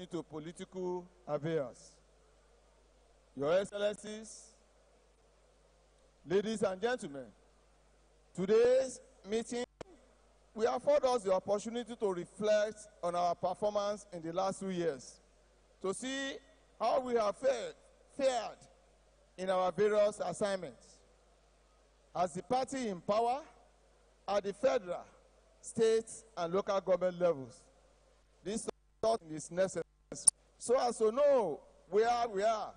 into political affairs. Your Excellencies, ladies and gentlemen, today's meeting will afford us the opportunity to reflect on our performance in the last 2 years, to see how we have fared in our various assignments. As the party in power at the federal, state, and local government levels, this is necessary so as to know where we are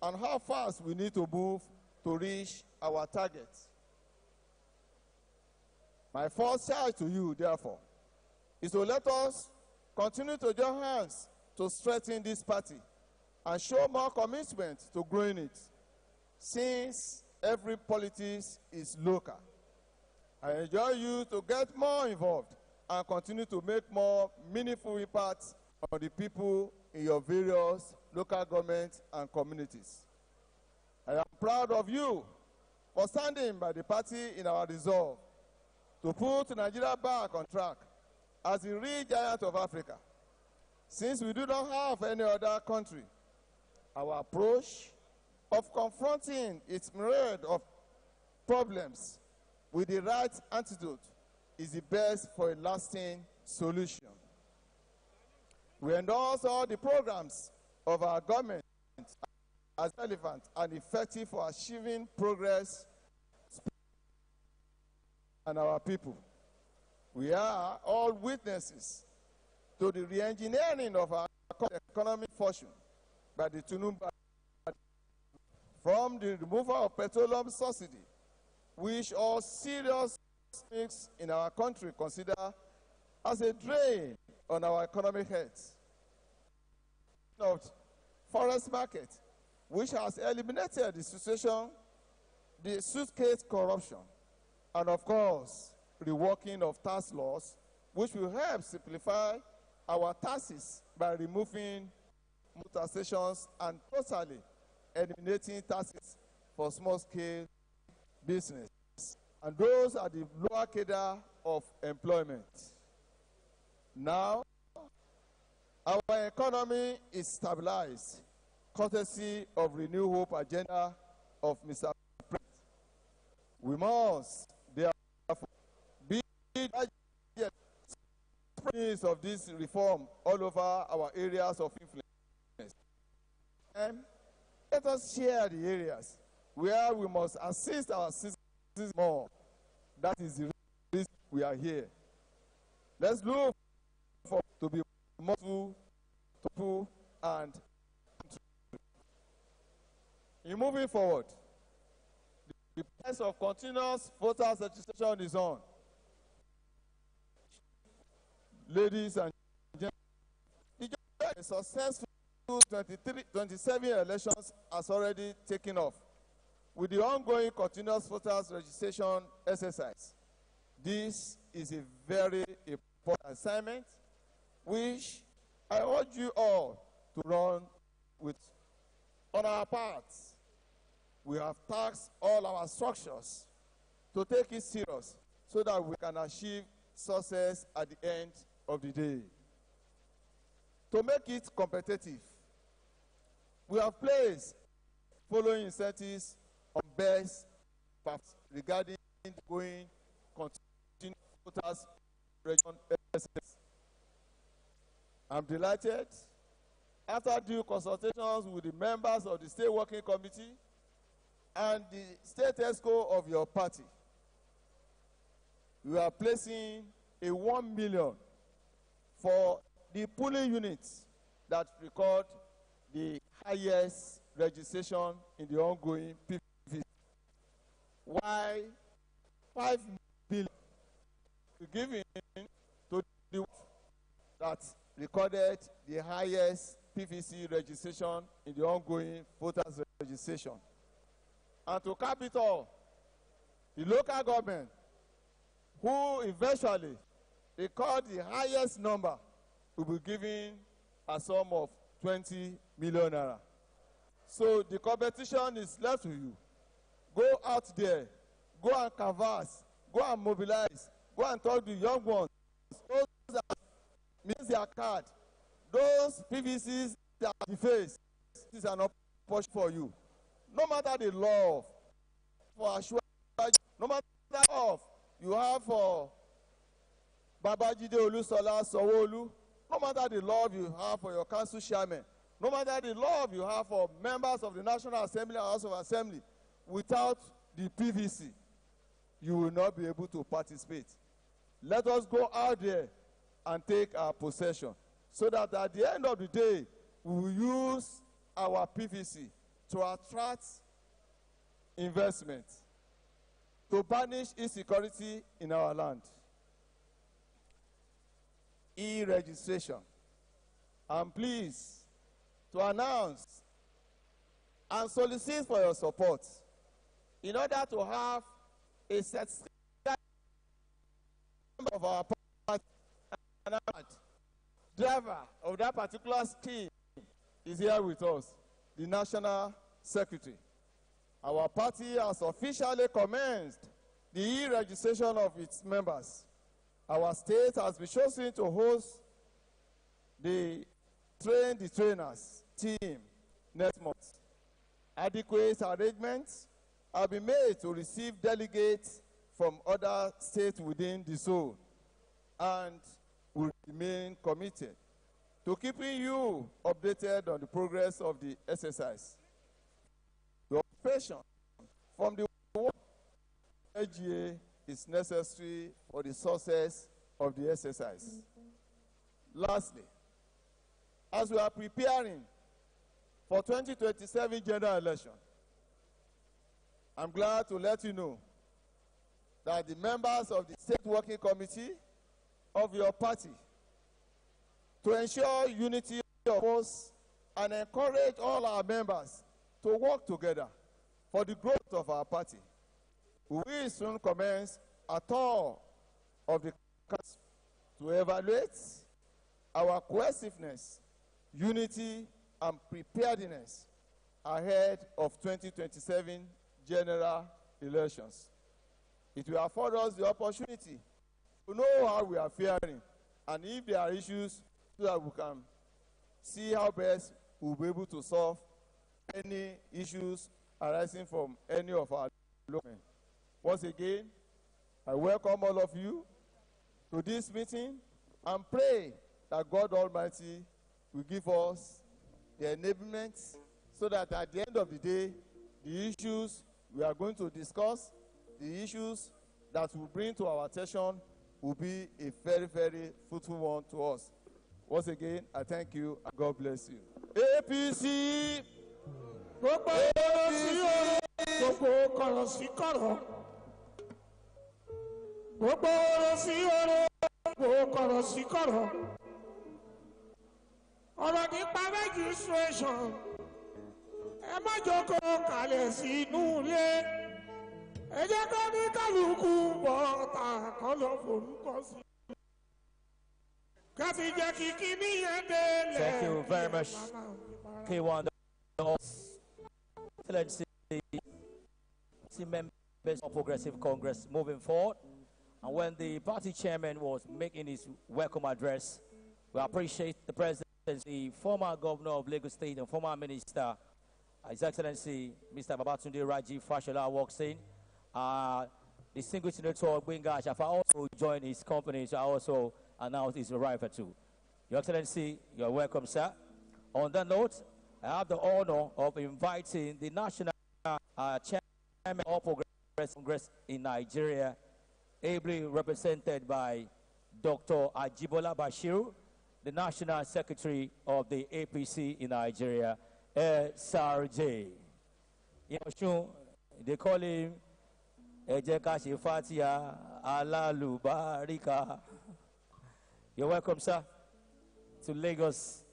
and how fast we need to move to reach our targets. My first charge to you, therefore, is to let us continue to join hands to strengthen this party and show more commitment to growing it, since every politics is local. I enjoin you to get more involved and continue to make more meaningful impacts on the people in your various local governments and communities. I am proud of you for standing by the party in our resolve to put Nigeria back on track as the real giant of Africa. Since we do not have any other country, our approach of confronting its myriad of problems with the right antidote is the best for a lasting solution. We endorse all the programs of our government as relevant and effective for achieving progress and our people. We are all witnesses to the re-engineering of our economic fortune by the Tinubu, from the removal of petroleum subsidy, which all serious things in our country consider as a drain on our economic health. Of forest market, which has eliminated the situation, the suitcase corruption, and of course, reworking of tax laws, which will help simplify our taxes by removing more taxations and totally eliminating taxes for small-scale business. And those are the lower cadre of employment. Now, our economy is stabilized, courtesy of Renew Hope agenda of Mr. President. We must therefore be the of this reform all over our areas of influence. And let us share the areas where we must assist our citizens more. That is the reason we are here. Let's look for to be more to people and in moving forward, the process of continuous voters registration is on. Ladies and gentlemen, the successful 27 elections has already taken off with the ongoing continuous voters registration exercise. This is a very important assignment which I urge you all to run with. On our part, we have tasked all our structures to take it serious so that we can achieve success at the end of the day. To make it competitive, we have placed following incentives on best practice regarding going continuous voters registration exercise. I'm delighted, after due consultations with the members of the State Working Committee and the State ESCO of your party, we are placing a 1 million for the polling units that record the highest registration in the ongoing PVC. Why 5 billion given to the that recorded the highest PVC registration in the ongoing voters registration. And to cap it all, the local government, who eventually record the highest number, will be given a sum of 20 million naira. So the competition is left to you. Go out there, go and canvass, go and mobilize, go and talk to young ones, those that miss their card, those PVCs that deface, this is an opportunity for you. No matter the love for Ashwaji, no matter the love you have for Babajide Olusola Sanwo-Olu, no matter the love you have for your council chairman, no matter the love you have for members of the National Assembly and House of Assembly, without the PVC, you will not be able to participate. Let us go out there and take our possession, so that at the end of the day, we will use our PVC to attract investment, to banish insecurity in our land. E-registration. I'm pleased to announce and solicit for your support in order to have a certificate of our party, and our driver of that particular scheme is here with us, the National Secretary. Our party has officially commenced the e-registration of its members. Our state has been chosen to host the Train the Trainers team next month. Adequate arrangements have been made to receive delegates from other states within the zone, and will remain committed to keeping you updated on the progress of the exercise. Your passion from the work LGA is necessary for the success of the exercise. Lastly, as we are preparing for 2027 general election, I'm glad to let you know that the members of the State Working Committee of your party, to ensure unity of us and encourage all our members to work together for the growth of our party, we will soon commence a tour of the country to evaluate our cohesiveness, unity, and preparedness ahead of 2027 general elections. It will afford us the opportunity to know how we are faring, and if there are issues, so that we can see how best we'll be able to solve any issues arising from any of our development. Once again, I welcome all of you to this meeting and pray that God Almighty will give us the enablement, so that at the end of the day, the issues we are going to discuss, the issues that will bring to our attention, will be a very, very fruitful one to us. Once again, I thank you and God bless you. APC! Ọ̀rọ̀ nípa registration, ẹ má jókòó kalẹ̀ sínú ilé. Ẹ jẹ́ kó ní kálukú bọ́ta kọ́ lọ forúkọ sí. Ká fi jẹ́ kí kíní yẹn délẹ̀. Thank you very much, K1. Excellency, members of Progressive Congress moving forward. And when the party chairman was making his welcome address, we appreciate the president, the former governor of Lagos State and former minister, His Excellency Mr. Babatunde Raji Fashola walks in. Distinguished Senator Gbenga Ashafa also joined his company to also announce his arrival too. Your Excellency, you're welcome, sir. On that note, I have the honor of inviting the National Chairman of Progressive Congress in Nigeria, ably represented by Dr. Ajibola Bashir, the National Secretary of the APC in Nigeria, SRJ. They call him Ejeka Fatia Alalubarika. You're welcome, sir, to Lagos.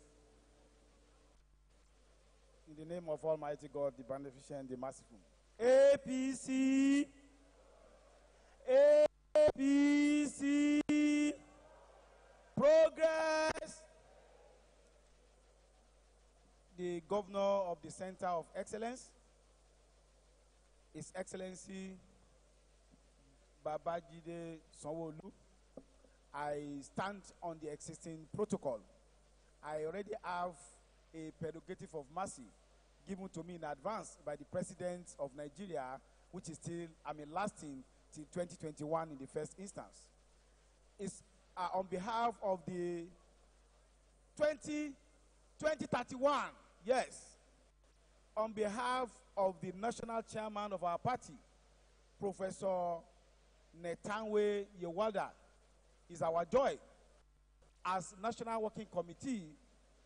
In the name of Almighty God, the Beneficent, the Merciful. APC, APC, progress. The Governor of the Center of Excellence, His Excellency Babajide Sanwo-Olu, I stand on the existing protocol I already have a prerogative of mercy given to me in advance by the President of Nigeria, which is still, lasting till 2021 in the first instance. It's on behalf of the 2031, yes, on behalf of the national chairman of our party, Professor Netanwe Yewada, is our joy as National Working Committee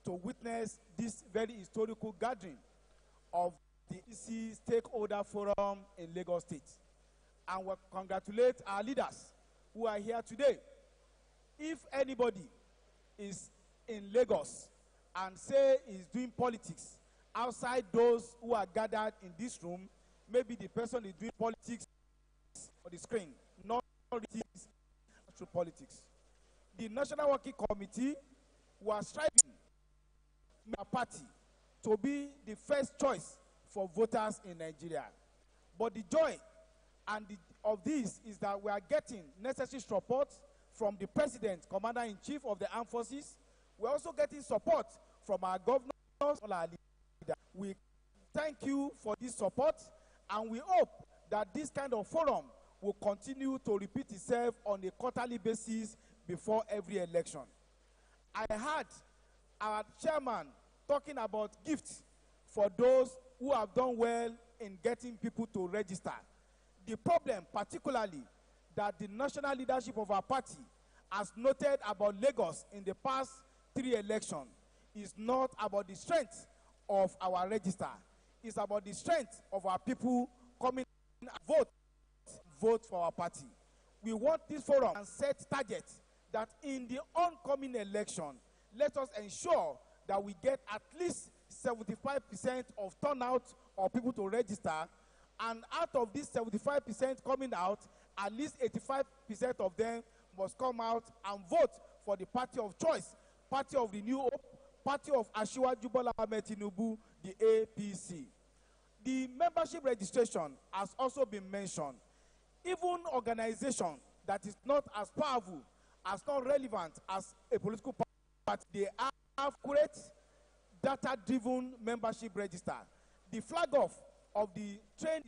to witness this very historical gathering of the Apc Stakeholder Forum in Lagos State. And we congratulate our leaders who are here today. If anybody is in Lagos and say is doing politics outside those who are gathered in this room, maybe the person is doing politics on the screen, not politics through politics. The National Working Committee was striving our party to be the first choice for voters in Nigeria. But the joy of this is that we are getting necessary support from the President, Commander-in-Chief of the Armed Forces. We're also getting support from our governors, all our leaders. We thank you for this support, and we hope that this kind of forum will continue to repeat itself on a quarterly basis before every election. I heard our chairman talking about gifts for those who have done well in getting people to register. The problem, particularly, that the national leadership of our party has noted about Lagos in the past 3 elections is not about the strength of our register. It's about the strength of our people coming and vote for our party. We want this forum and set targets that in the oncoming election, let us ensure that we get at least 75% of turnout of people to register, and out of this 75% coming out, at least 85% of them must come out and vote for the party of choice, party of Renew Hope, party of Asiwaju Bola Ahmed Tinubu, the APC. The membership registration has also been mentioned. Even organization that is not as powerful, as not relevant as a political party, they have accurate, data-driven membership register. The flag off of the train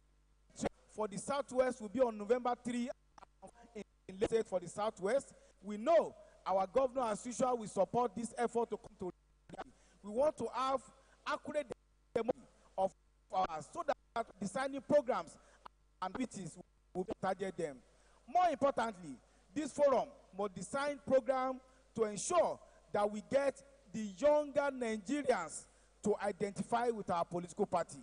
for the Southwest will be on November 3 in Lagos State for the Southwest. We know our governor, as usual, will support this effort to come to. We want to have accurate demo of ours so that designing programs and activities will target them. More importantly, this forum must design programs to ensure that we get the younger Nigerians to identify with our political party.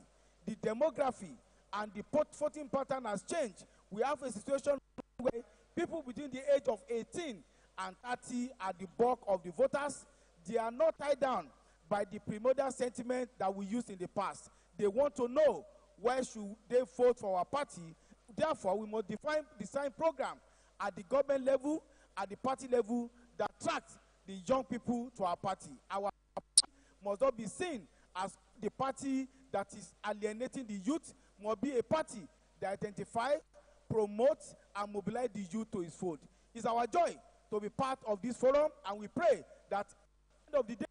The demography and the voting pattern has changed. We have a situation where people between the age of 18 and 30 are the bulk of the voters. They are not tied down by the primordial sentiment that we used in the past. They want to know where should they vote for our party. Therefore, we must design program at the government level, at the party level, that attract the young people to our party. Our party must not be seen as the party that is alienating the youth, must be a party that identifies, promotes, and mobilizes the youth to its fold. It's our joy to be part of this forum, and we pray that at the end of the day,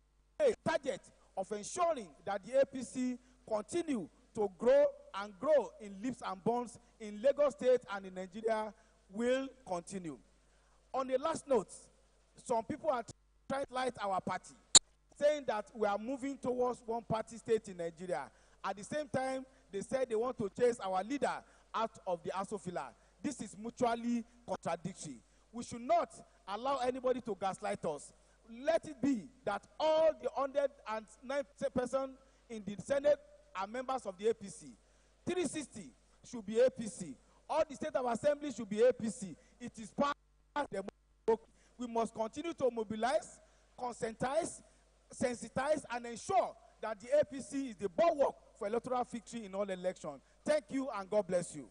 target of ensuring that the APC continue to grow and grow in leaps and bounds in Lagos State and in Nigeria will continue. On the last note, some people are trying to light our party, saying that we are moving towards one party state in Nigeria. At the same time, they said they want to chase our leader out of the asofila. This is mutually contradictory. We should not allow anybody to gaslight us. Let it be that all the 109 persons in the Senate are members of the APC. 360 should be APC. All the state of assembly should be APC. It is part of the democracy. We must continue to mobilize, conscientize, sensitize, and ensure that the APC is the bulwark for electoral victory in all elections. Thank you, and God bless you.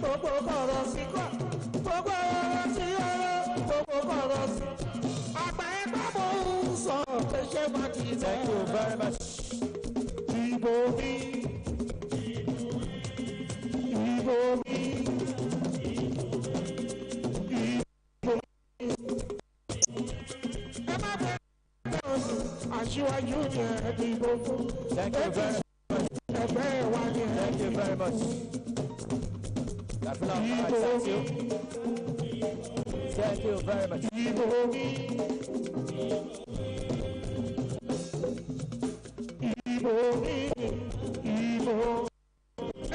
gbogbo kọ̀rọ̀ sí kọ̀, gbogbo ọ̀rọ̀ sí ọ̀rọ̀, gbogbo kọ̀rọ̀ sí. Àgbà ẹgbẹ́ mo ń sọ pé ṣé máa ti tẹ̀. Thank you very much. Ìbò mi, ìbò mi, ìbò mi. Ẹ má bẹ̀rẹ̀ aṣíwájú ni ẹ dìbò fún. Thank you very much. Ẹgbẹ́ wa ni ẹ Thank you very much. Thank you. Thank you very much. dìbò mi. Ìbò mi, ìbò.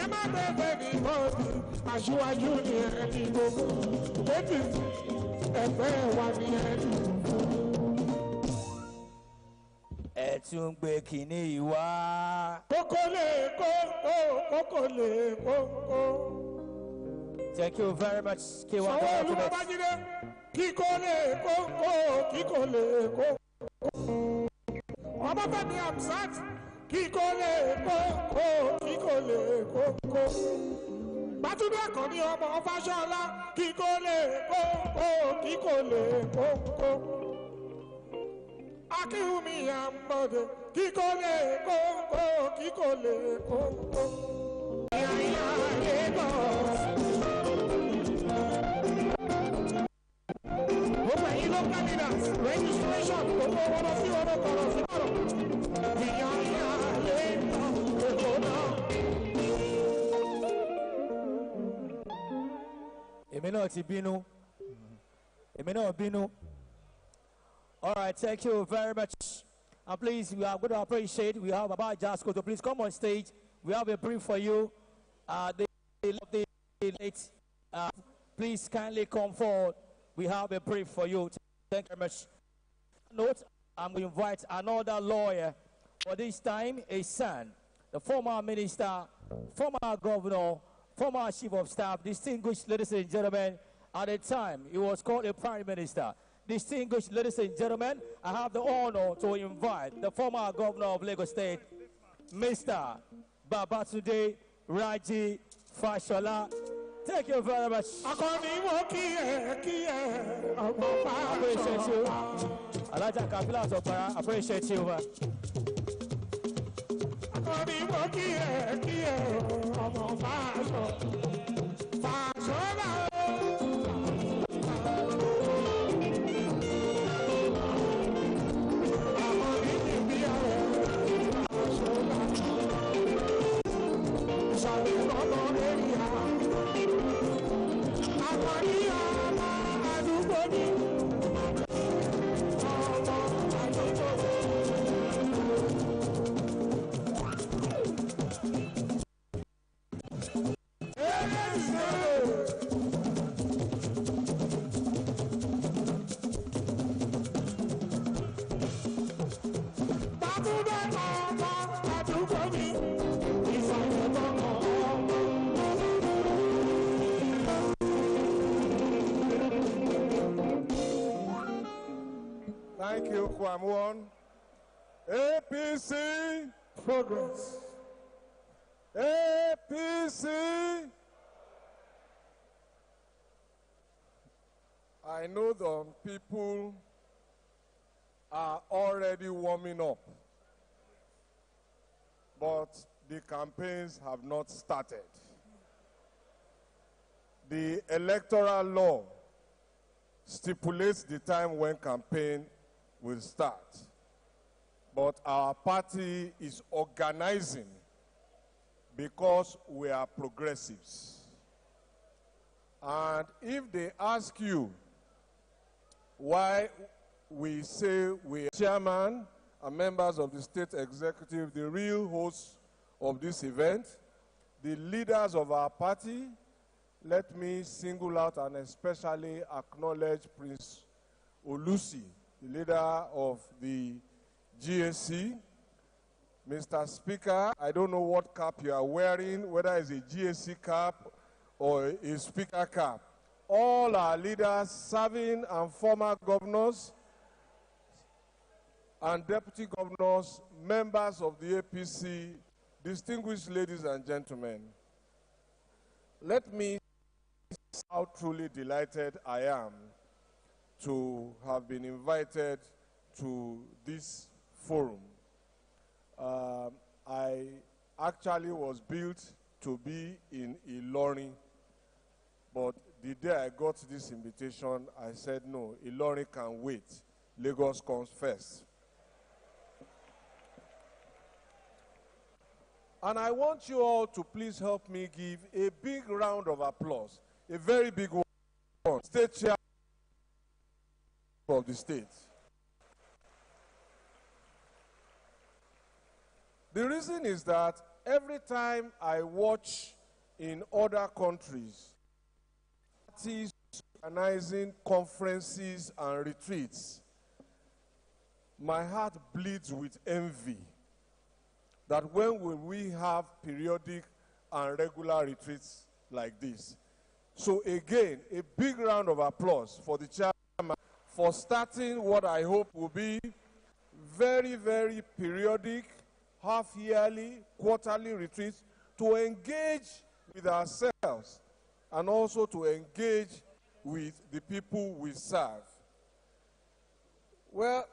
Ẹ má bẹ̀rẹ̀ dìbò fún. Aṣíwájú ni ẹ dìbò fún. Ẹgbẹ́ wa ni ẹ dìbò fún. Ẹ tún gbé kínní yìí wá. Kókó lè kókó, kókó lè kókó. Thank you very much. K1 Sanwó-Olú Babájídé, kíkó lè kókó, kíkó lè kókó. Ọbáfẹ́mi Hamzat, kíkó lè kókó, kíkó lè kókó. Bátúndé Àkànní ọmọ Fáṣọlá, kíkó lè kókó, kíkó lè kókó. Akínwùmí Àmọ̀dé, kíkó lè kókó, kíkó lè kókó. Ìyá Lagos. Gbogbo ẹ̀yin local leaders, registration, gbogbo ọ̀rọ̀ sí ọ̀rọ̀ kọ̀rọ̀ sí ọ̀rọ̀. Ìyá Lagos, Èkó náà. Èmi náà ti bínú. Èmi náà bínú. All right, thank you very much. And please, we are going to appreciate, we have Baba Jasko to please come on stage. We have a brief for you. Please kindly come forward. We have a brief for you. Thank you very much. Note, I'm going to invite another lawyer, for this time a son, the former minister, former governor, former chief of staff, distinguished ladies and gentlemen. At the time, he was called a prime minister. Distinguished ladies and gentlemen, I have the honor to invite the former governor of Lagos State, Mr. Babatunde Raji Fashola. Thank you very much. Akọni mo kí ẹ, ọmọ Appreciate you. Fáṣọlá. Alaja Kabila Sopara, appreciate you, man. Akọni mo kí ẹ, ọmọ Fáṣọlá. Fáṣọlá. Akọni ti bí ọ̀rẹ́ Fáṣọlá. Ìsàlẹ̀ lọ́dọ̀ lórí àwọn. Akọni ọmọ àdúgbò ni. Ọmọ àdúgbò ni. Bàtúndé ọmọ àdúgbò ni. Ìsàlẹ̀ lọ́dọ̀ ọmọ. Thank you, Kwamwon. APC, Progress. APC. I know the people are already warming up, but the campaigns have not started. The electoral law stipulates the time when campaign will start. But our party is organizing because we are progressives. And if they ask you why we say we are chairman and members of the state executive, the real hosts of this event, the leaders of our party, let me single out and especially acknowledge Prince Olusi, the leader of the GSC. Mr. Speaker, I don't know what cap you are wearing, whether it's a GSC cap or a speaker cap. All our leaders, serving and former governors and deputy governors, members of the APC, distinguished ladies and gentlemen, let me how truly delighted I am to have been invited to this forum. I actually was built to be in Ilorin, but the day I got this invitation, I said, no, Ilorin can wait. Lagos comes first. And I want you all to please help me give a big round of applause, a very big one, State Chair of the state. The reason is that every time I watch in other countries, parties organizing conferences and retreats, my heart bleeds with envy that when will we have periodic and regular retreats like this. So again, a big round of applause for the chairman for starting what I hope will be very, very periodic, half-yearly, quarterly retreats to engage with ourselves and also to engage with the people we serve. Well,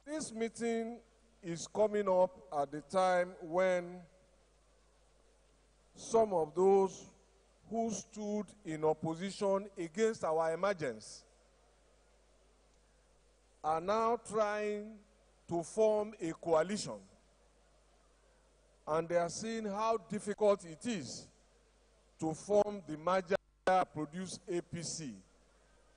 this meeting is coming up at the time when some of those who stood in opposition against our emergence are now trying to form a coalition. And they are seeing how difficult it is to form the merger that produce APC.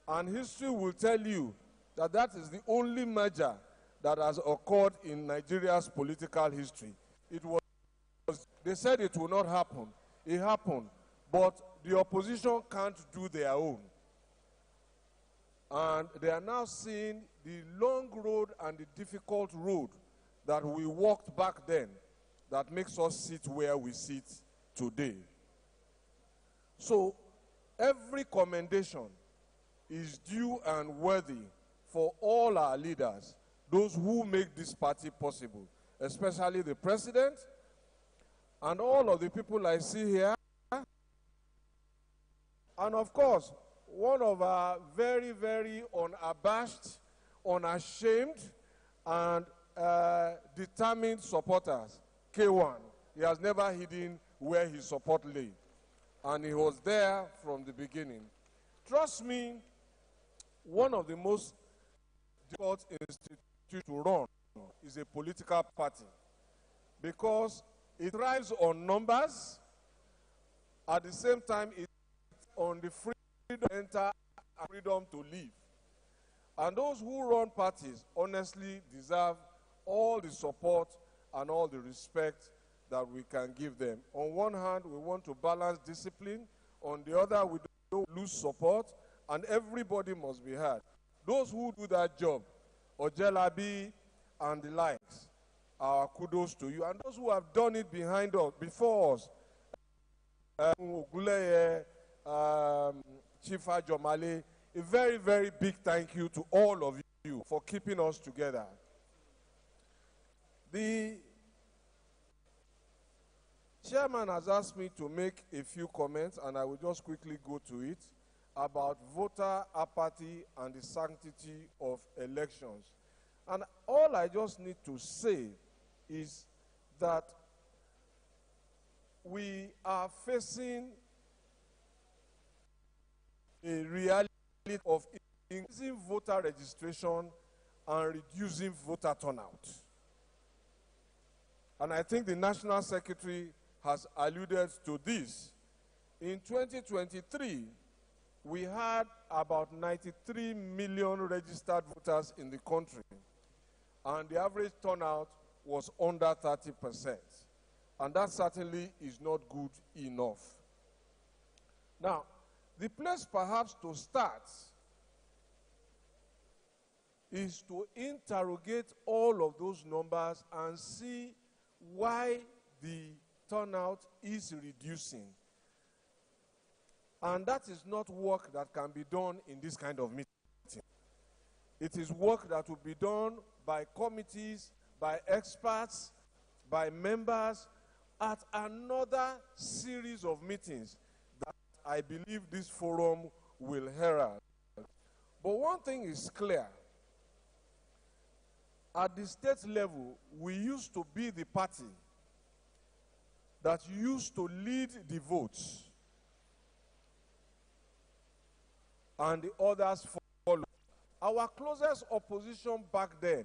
And history will tell you that that is the only merger that has occurred in Nigeria's political history. It was, they said it will not happen. It happened. But the opposition can't do their own. And they are now seeing the long road and the difficult road that we walked back then that makes us sit where we sit today. So every commendation is due and worthy for all our leaders, those who make this party possible, especially the president and all of the people I see here. And of course, one of our very, very unabashed, unashamed, and determined supporters, K1. He has never hidden where his support lay. And he was there from the beginning. Trust me, one of the most difficult institutions to run is a political party because it thrives on numbers. At the same time, it's on the freedom to enter and freedom to live. And those who run parties honestly deserve all the support and all the respect that we can give them. On one hand, we want to balance discipline. On the other, we don't lose support, and everybody must be heard. Those who do that job, Ojelabi and the likes, our kudos to you. And those who have done it behind us, before us, Oguleye, Chifa Jomale, a very, very big thank you to all of you for keeping us together. The chairman has asked me to make a few comments, and I will just quickly go to it, about voter apathy and the sanctity of elections. And all I just need to say is that we are facing a reality of increasing voter registration and reducing voter turnout. And I think the National Secretary has alluded to this. In 2023, we had about 93 million registered voters in the country, and the average turnout was under 30%. And that certainly is not good enough. Now, the place perhaps to start is to interrogate all of those numbers and see why the turnout is reducing. And that is not work that can be done in this kind of meeting. It is work that will be done by committees, by experts, by members at another series of meetings that I believe this forum will herald. But one thing is clear. At the state level, we used to be the party that used to lead the votes, and the others follow. Our closest opposition back then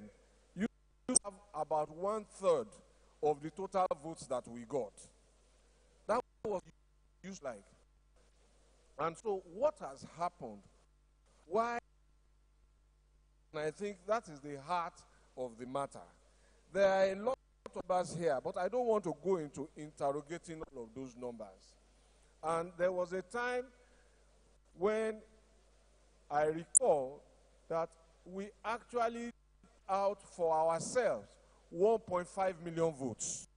used to have about 1/3 of the total votes that we got. That was used like. And so what has happened? Why? And I think that is the heart of the matter. There are a lot of numbers here, but I don't want to go into interrogating all of those numbers. And there was a time when I recall that we actually out for ourselves 1.5 million votes.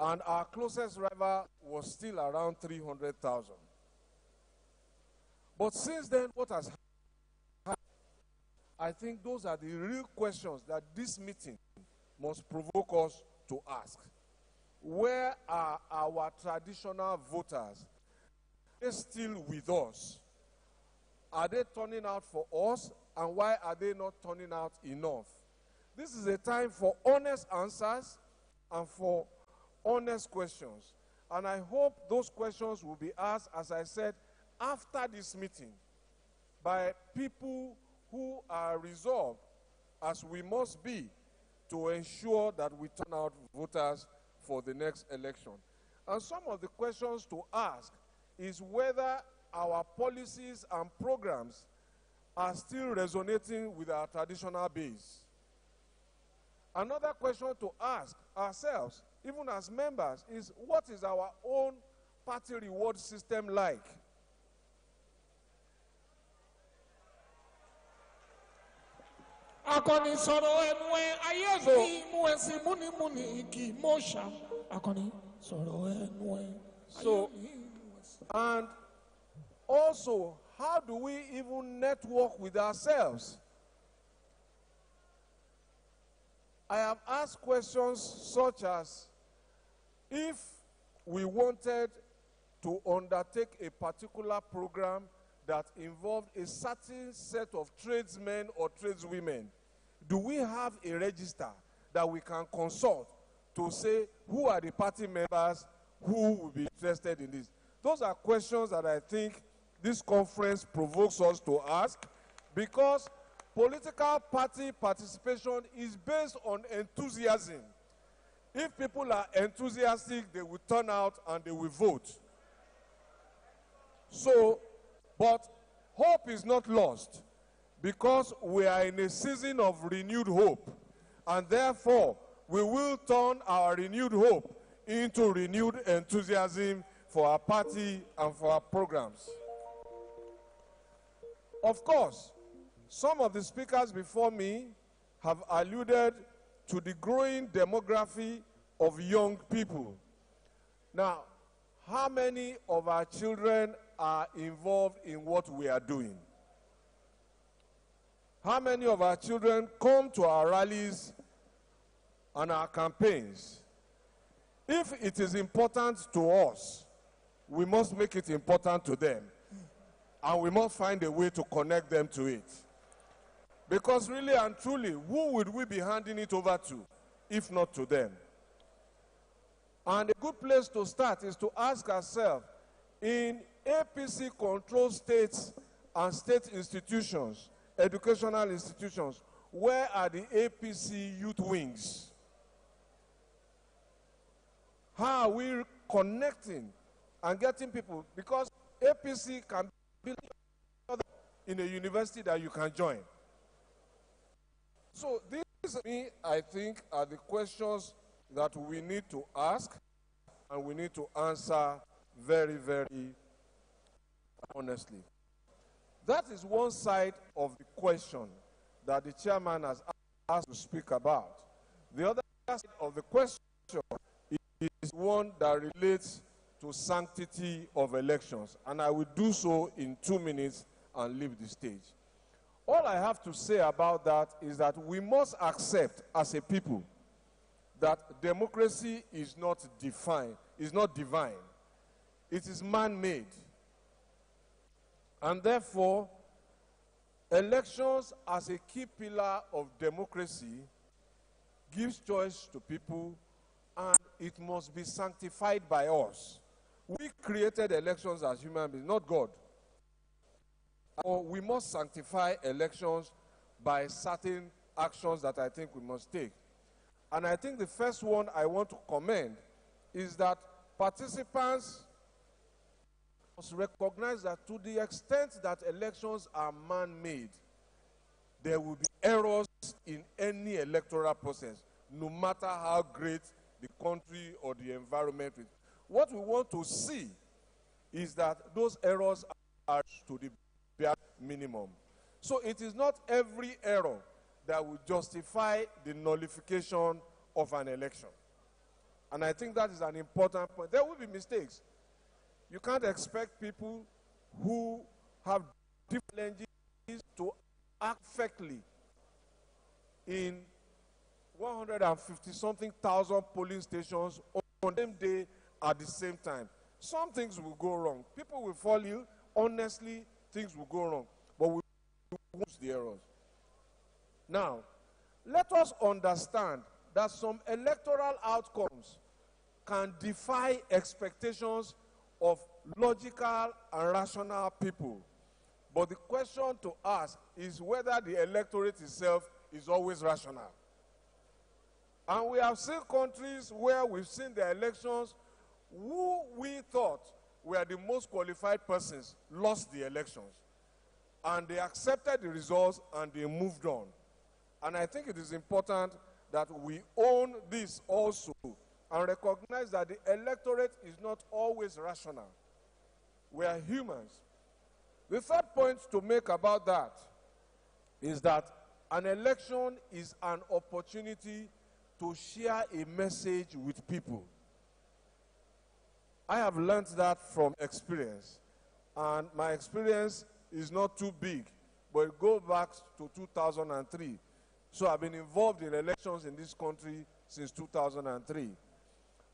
And our closest rival was still around 300,000. But since then, what has happened? I think those are the real questions that this meeting must provoke us to ask. Where are our traditional voters? Are they still with us? Are they turning out for us? And why are they not turning out enough? This is a time for honest answers and for honest questions. And I hope those questions will be asked, as I said, after this meeting by people who are resolved, as we must be, to ensure that we turn out voters for the next election. And some of the questions to ask is whether our policies and programs are still resonating with our traditional base. Another question to ask ourselves, even as members, is what is our own party reward system like? Akọni sọ̀rọ̀ ẹnu ẹ ayé fi mú ẹ sí múnimúni kì í mọ̀ṣá. Akọni sọ̀rọ̀ ẹnu ẹ. So, and also, how do we even network with ourselves? I have asked questions such as, if we wanted to undertake a particular program that involved a certain set of tradesmen or tradeswomen, do we have a register that we can consult to say who are the party members who will be interested in this? Those are questions that I think this conference provokes us to ask, because political party participation is based on enthusiasm. If people are enthusiastic, they will turn out and they will vote. So, but hope is not lost, because we are in a season of renewed hope, and therefore we will turn our renewed hope into renewed enthusiasm for our party and for our programs. Of course, some of the speakers before me have alluded to the growing demography of young people. Now, how many of our children are involved in what we are doing? How many of our children come to our rallies and our campaigns? If it is important to us, we must make it important to them. And we must find a way to connect them to it. Because really and truly, who would we be handing it over to, if not to them? And a good place to start is to ask ourselves, in APC-controlled states and state institutions, educational institutions, where are the APC youth wings? How are we connecting and getting people? Because APC can be in a university that you can join. So these, I think, are the questions that we need to ask and we need to answer very, very honestly. That is one side of the question that the chairman has asked to speak about. The other side of the question is one that relates to sanctity of elections, and I will do so in 2 minutes and leave the stage. All I have to say about that is that we must accept as a people that democracy is not defined, is not divine. It is man-made. And therefore, elections as a key pillar of democracy gives choice to people, and it must be sanctified by us. We created elections as human beings, not God. Or we must sanctify elections by certain actions that I think we must take. And I think the first one I want to commend is that participants must recognize that to the extent that elections are man-made, there will be errors in any electoral process, no matter how great the country or the environment is. What we want to see is that those errors are to the bare minimum. So it is not every error that will justify the nullification of an election. And I think that is an important point. There will be mistakes. You can't expect people who have different languages to act perfectly in 150-something thousand polling stations on the same day at the same time. Some things will go wrong. People will fall ill. Honestly, things will go wrong. But we won't the errors. Now, let us understand that some electoral outcomes can defy expectations of logical and rational people. But the question to ask is whether the electorate itself is always rational. And we have seen countries where we've seen the elections who we thought were the most qualified persons lost the elections. And they accepted the results and they moved on. And I think it is important that we own this also and recognize that the electorate is not always rational. We are humans. The third point to make about that is that an election is an opportunity to share a message with people. I have learned that from experience, and my experience is not too big, but it goes back to 2003. So I've been involved in elections in this country since 2003.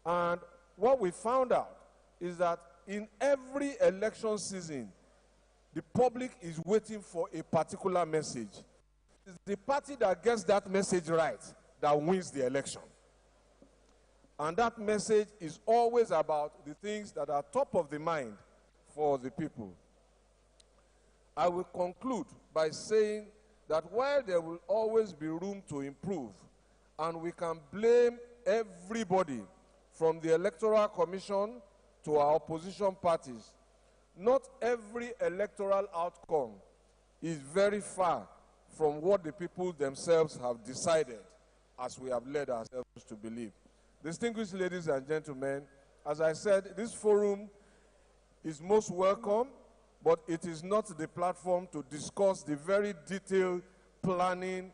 And what we found out is that in every election season, the public is waiting for a particular message. It's the party that gets that message right that wins the election. And that message is always about the things that are top of the mind for the people. I will conclude by saying that while there will always be room to improve, and we can blame everybody from the Electoral Commission to our opposition parties, not every electoral outcome is very far from what the people themselves have decided, as we have led ourselves to believe. Distinguished ladies and gentlemen, as I said, this forum is most welcome, but it is not the platform to discuss the very detailed planning,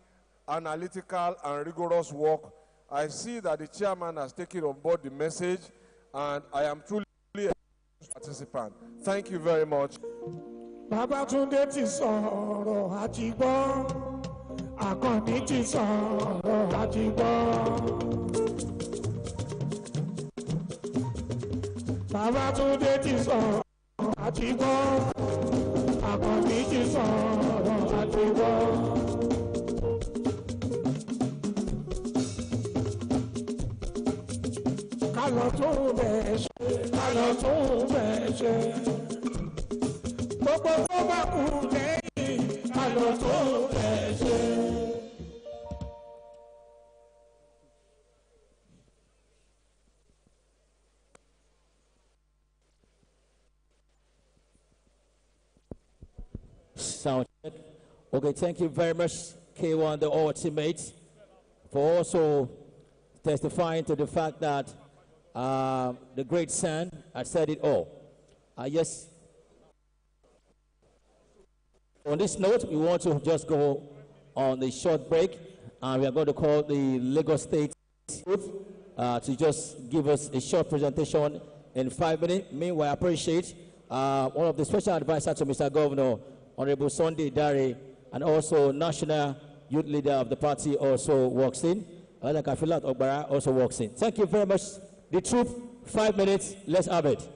analytical, and rigorous work. I see that the chairman has taken on board the message, and I am truly a participant. Thank you very much. Babatunde ti sọ̀rọ̀ àti gbọ́, Àkànní ti sọ̀rọ̀ àti gbọ́. Babatunde ti sọ̀rọ̀ àti gbọ́, Àkànní ti sọ̀rọ̀ àti gbọ́. Kálọ̀ tún bẹ̀ ṣe, kálọ̀ tún bẹ̀ ṣe. Gbogbo tó bá kù lẹ́yìn, kálọ̀ tún bẹ̀ ṣe. Sound check. Okay, thank you very much, K1, the ultimate, for also testifying to the fact that the great son had said it all. Yes. On this note, we want to just go on the short break, and we are going to call the Lagos State Youth to just give us a short presentation in 5 minutes. Meanwhile, I appreciate one of the special advisors to Mr. Governor, Honorable Sunday Dare, and also National Youth Leader of the party also walks in. Like Afilat Ogbara also walks in. Thank you very much. The truth, 5 minutes, let's have it.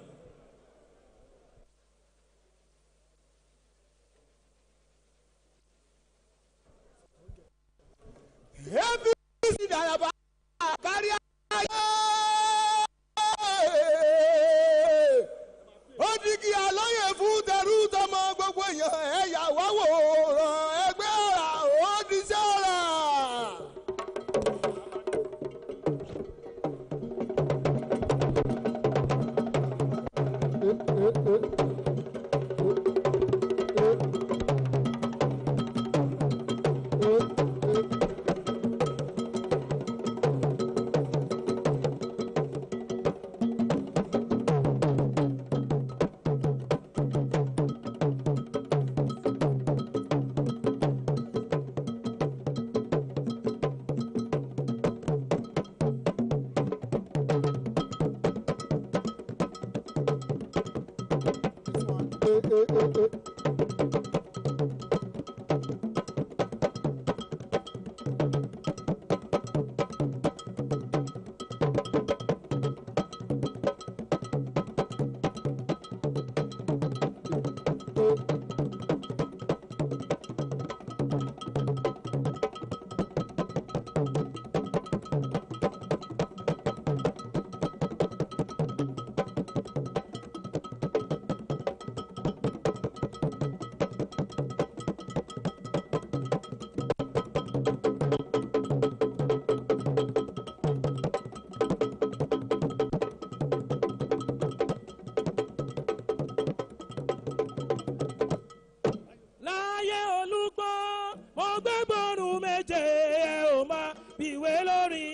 láyé olúgbọ́n mo gbé bọ́ọ̀rù méje ẹ ò máa bìwé lórí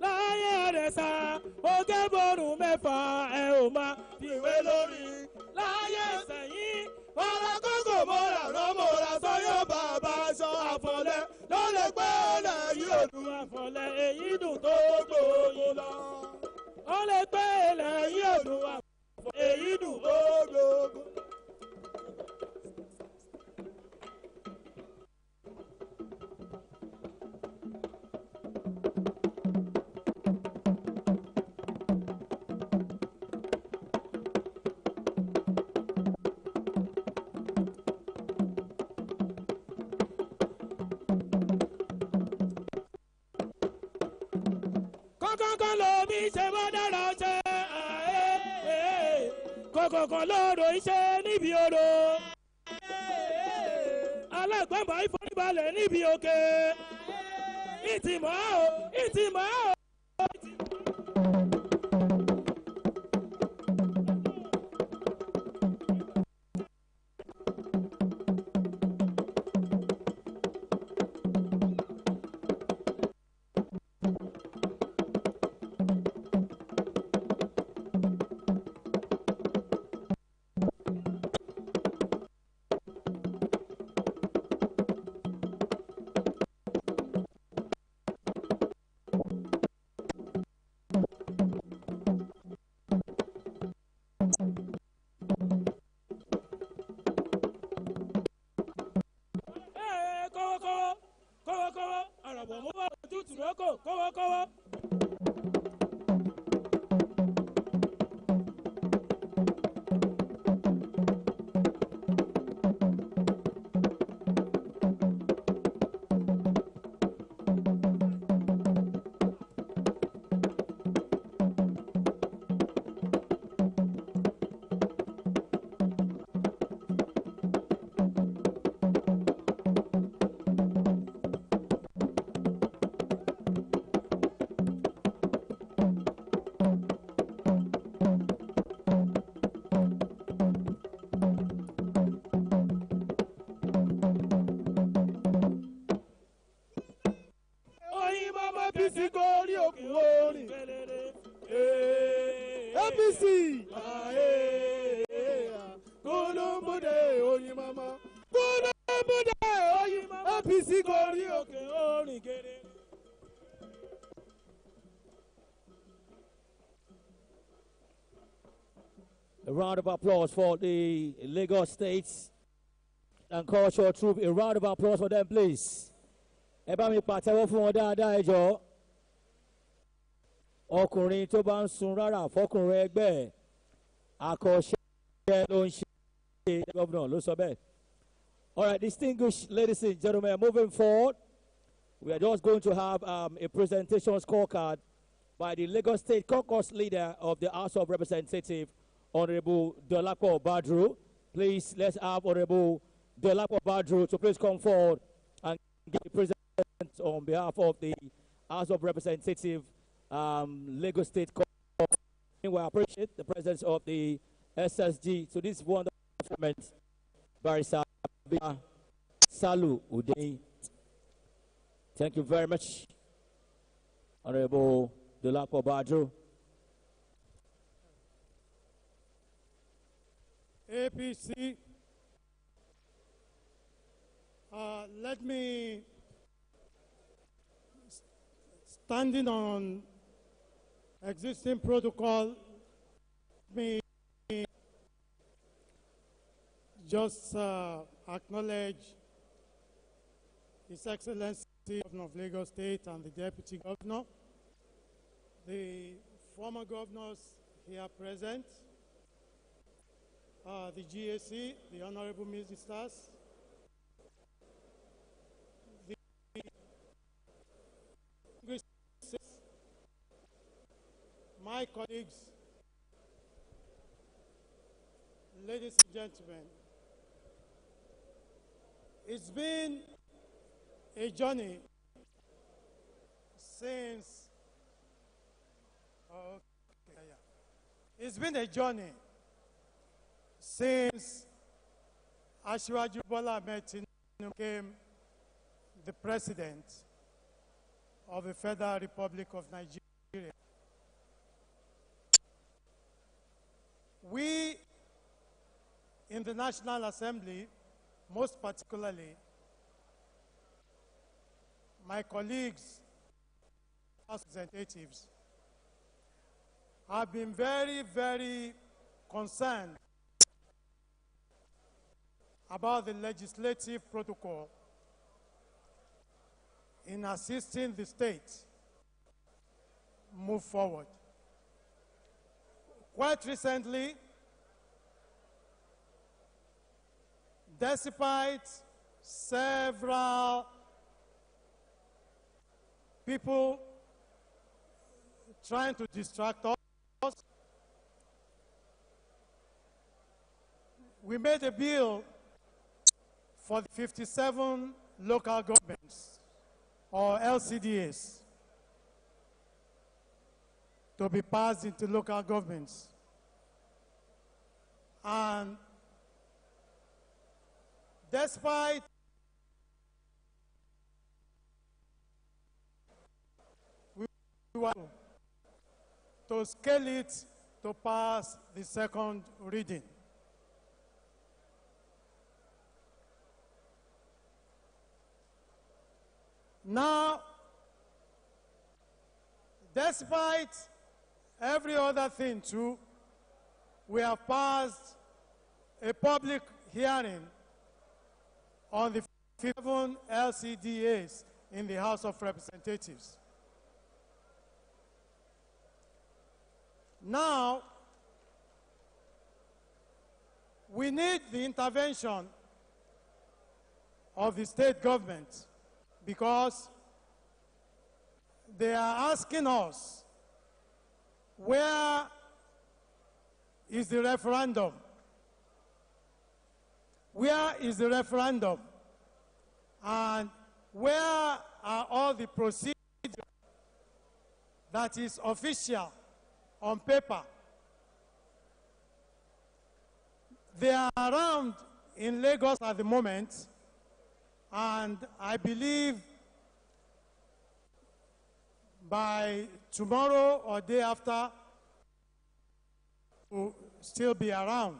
láyé àrẹ̀sà mo gbé bọ́ọ̀rù mẹ́fà ẹ ò máa bìwé lórí láyé sẹ́yìn mọ́ra kókò mọ́ra rọ́mọ́ra sọ́yọ́ bàbá aṣọ àfọ̀lẹ́ ló lè pẹ́ ọ̀lẹ́ yìí ò dùn àfọ̀lẹ́ èyí dùn tó gbòòyìn lọ ó lè pẹ́ ọ̀lẹ́ yìí ò dùn àfọ̀lẹ́ èyí dùn tó gbòòyìn. kọ́kọ́kọ́ lomi ṣe mọ́ dára ṣe kọ́kọ́kọ́ lọ́rọ̀ iṣẹ́ níbi odò alágbàmbá ìfọ́nìbalẹ̀ níbi òkè ìtìmọ́ o ìtìmọ́ o. Apc. Apc gorí òkè orin kéré. A round of applause for the Lagos State and Cultural Troupe. A round of applause for them, please. Ẹ bá mi pàtẹ́wọ́ fún wọn dáadáa ẹ jọ̀ọ́. Ọkùnrin tó bá ń sun rárá fọkùnrin ẹgbẹ́ ẹ̀ àkọ́ṣẹ́ ló ń ṣe gómìnà ló sọ bẹ́ẹ̀. All right, distinguished ladies and gentlemen, moving forward, we are just going to have a presentation scorecard by the Lagos State Caucus leader of the House of Representatives, Honorable Dolapo Badru. Please, let's have Honorable Dolapo Badru to please come forward and give the presentation on behalf of the House of Representatives, Lagos State Caucus. We appreciate the presence of the SSG to this wonderful moment, Barrister Salu Udeni. Thank you very much, Honorable Dolapo Badru. APC, let me, standing on existing protocol, me just acknowledge His Excellency, Governor of Lagos State, and the Deputy Governor, the former governors here present, the GAC, the honorable ministers, my colleagues, ladies and gentlemen, it's been a journey since, it's been a journey since Asiwaju Bola Ahmed Tinubu became the president of the Federal Republic of Nigeria. We in the National Assembly, most particularly my colleagues, representatives, have been very, very concerned about the legislative protocol in assisting the state move forward. Quite recently, despite several people trying to distract us, we made a bill for the 57 local governments, or LCDAs, to be passed into local governments. And despite we were to scale it to pass the second reading. Now, despite every other thing too, we have passed a public hearing on the 7 LCDAs in the House of Representatives. Now, we need the intervention of the state government because they are asking us, where is the referendum? Where is the referendum? And where are all the procedures that is official on paper? They are around in Lagos at the moment, and I believe by tomorrow or day after will still be around.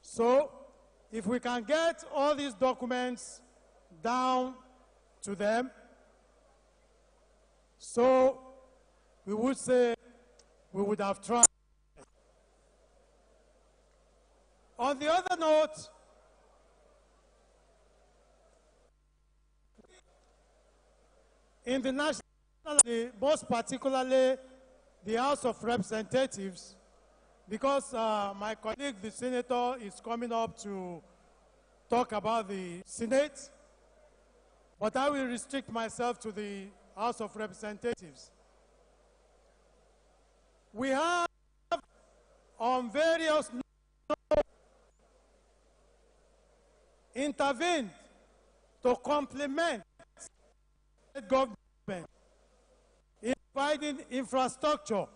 So if we can get all these documents down to them, so we would say we would have tried. On the other note, in the national, most particularly the House of Representatives, because my colleague, the senator, is coming up to talk about the Senate, but I will restrict myself to the House of Representatives. We have on various intervened to complement the government in providing infrastructure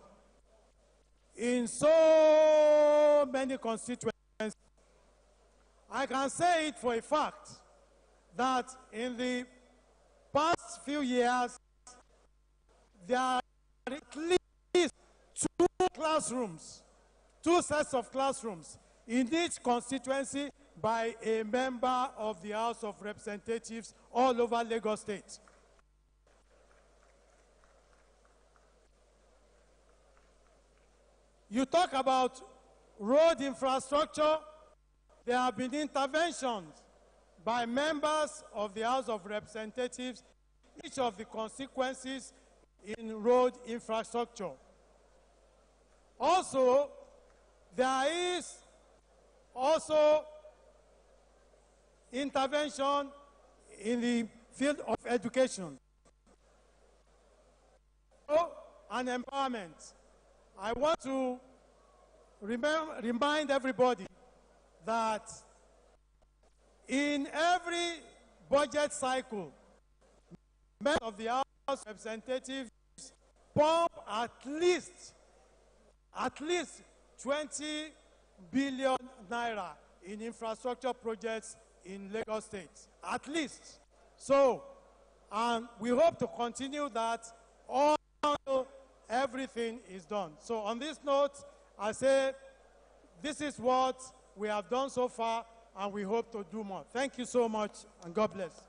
in so many constituencies. I can say it for a fact that in the past few years, there are at least 2 classrooms, 2 sets of classrooms in each constituency by a member of the House of Representatives all over Lagos State. You talk about road infrastructure, there have been interventions by members of the House of Representatives, each of the consequences in road infrastructure. Also, there is also intervention in the field of education and empowerment. I want to remind everybody that in every budget cycle, members of the House of Representatives pump at least 20 billion naira in infrastructure projects in Lagos State, at least. So, and we hope to continue that until everything is done. So on this note, I say this is what we have done so far, and we hope to do more. Thank you so much, and God bless.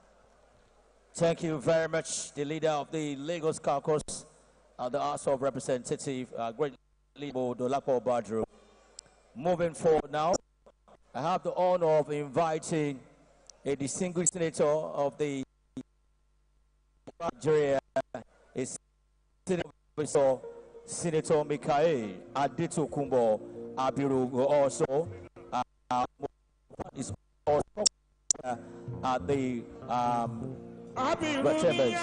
Thank you very much, the leader of the Lagos Caucus, the House of Representatives, great leader Dolapo Badru. Moving forward now, I have the honor of inviting a distinguished senator of the Nigeria, Senator Mikael Adetokunbo Abiru, who also is also at the chambers.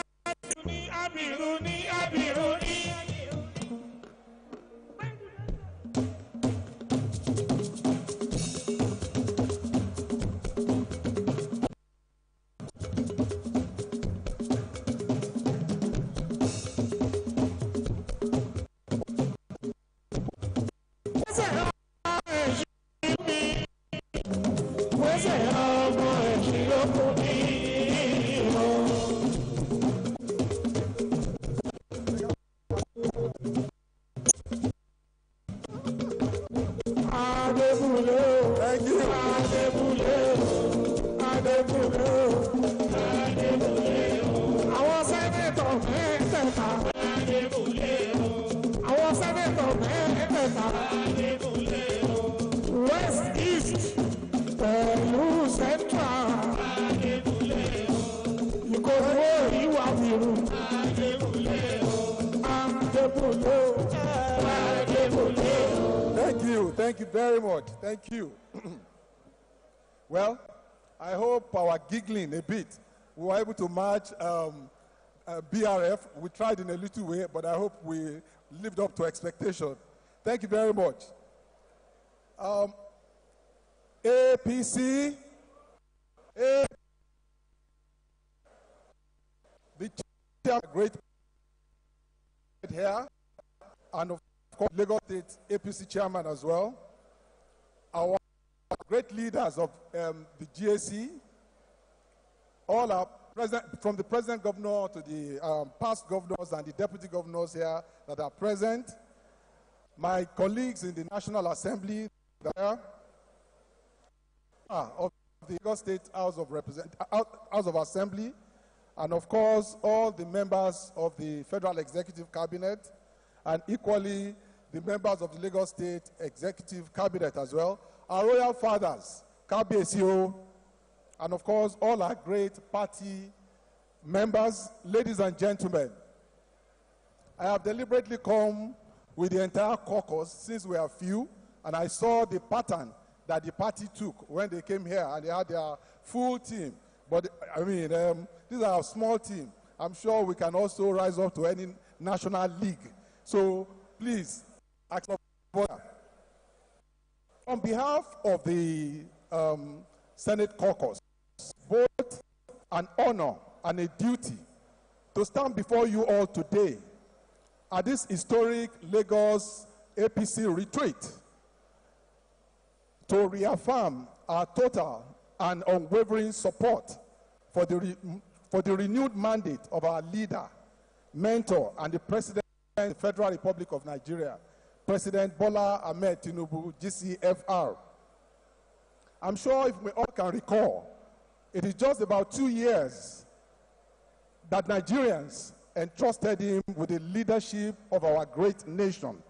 Thank you very much. Thank you. Well, I hope our giggling a bit, we were able to match BRF. We tried in a little way, but I hope we lived up to expectation. Thank you very much. APC, the great here, and of course, Lagos State APC chairman as well. Our great leaders of the GAC, all are present, from the present governor to the past governors and the deputy governors here that are present. My colleagues in the National Assembly there, of the Lagos State House of Assembly, and of course, all the members of the Federal Executive Cabinet, and equally the members of the Lagos State Executive Cabinet as well, our royal fathers, KBSO, and of course, all our great party members, ladies and gentlemen. I have deliberately come with the entire caucus since we are few, and I saw the pattern that the party took when they came here, and they had their full team. But I mean, these are a small team. I'm sure we can also rise up to any national league. So please, ask for order. On behalf of the Senate caucus, both an honor and a duty to stand before you all today at this historic Lagos APC retreat to reaffirm our total and unwavering support for the renewed mandate of our leader, mentor, and the President of the Federal Republic of Nigeria, President Bola Ahmed Tinubu, GCFR. I'm sure if we all can recall, it is just about 2 years that Nigerians entrusted him with the leadership of our great nation.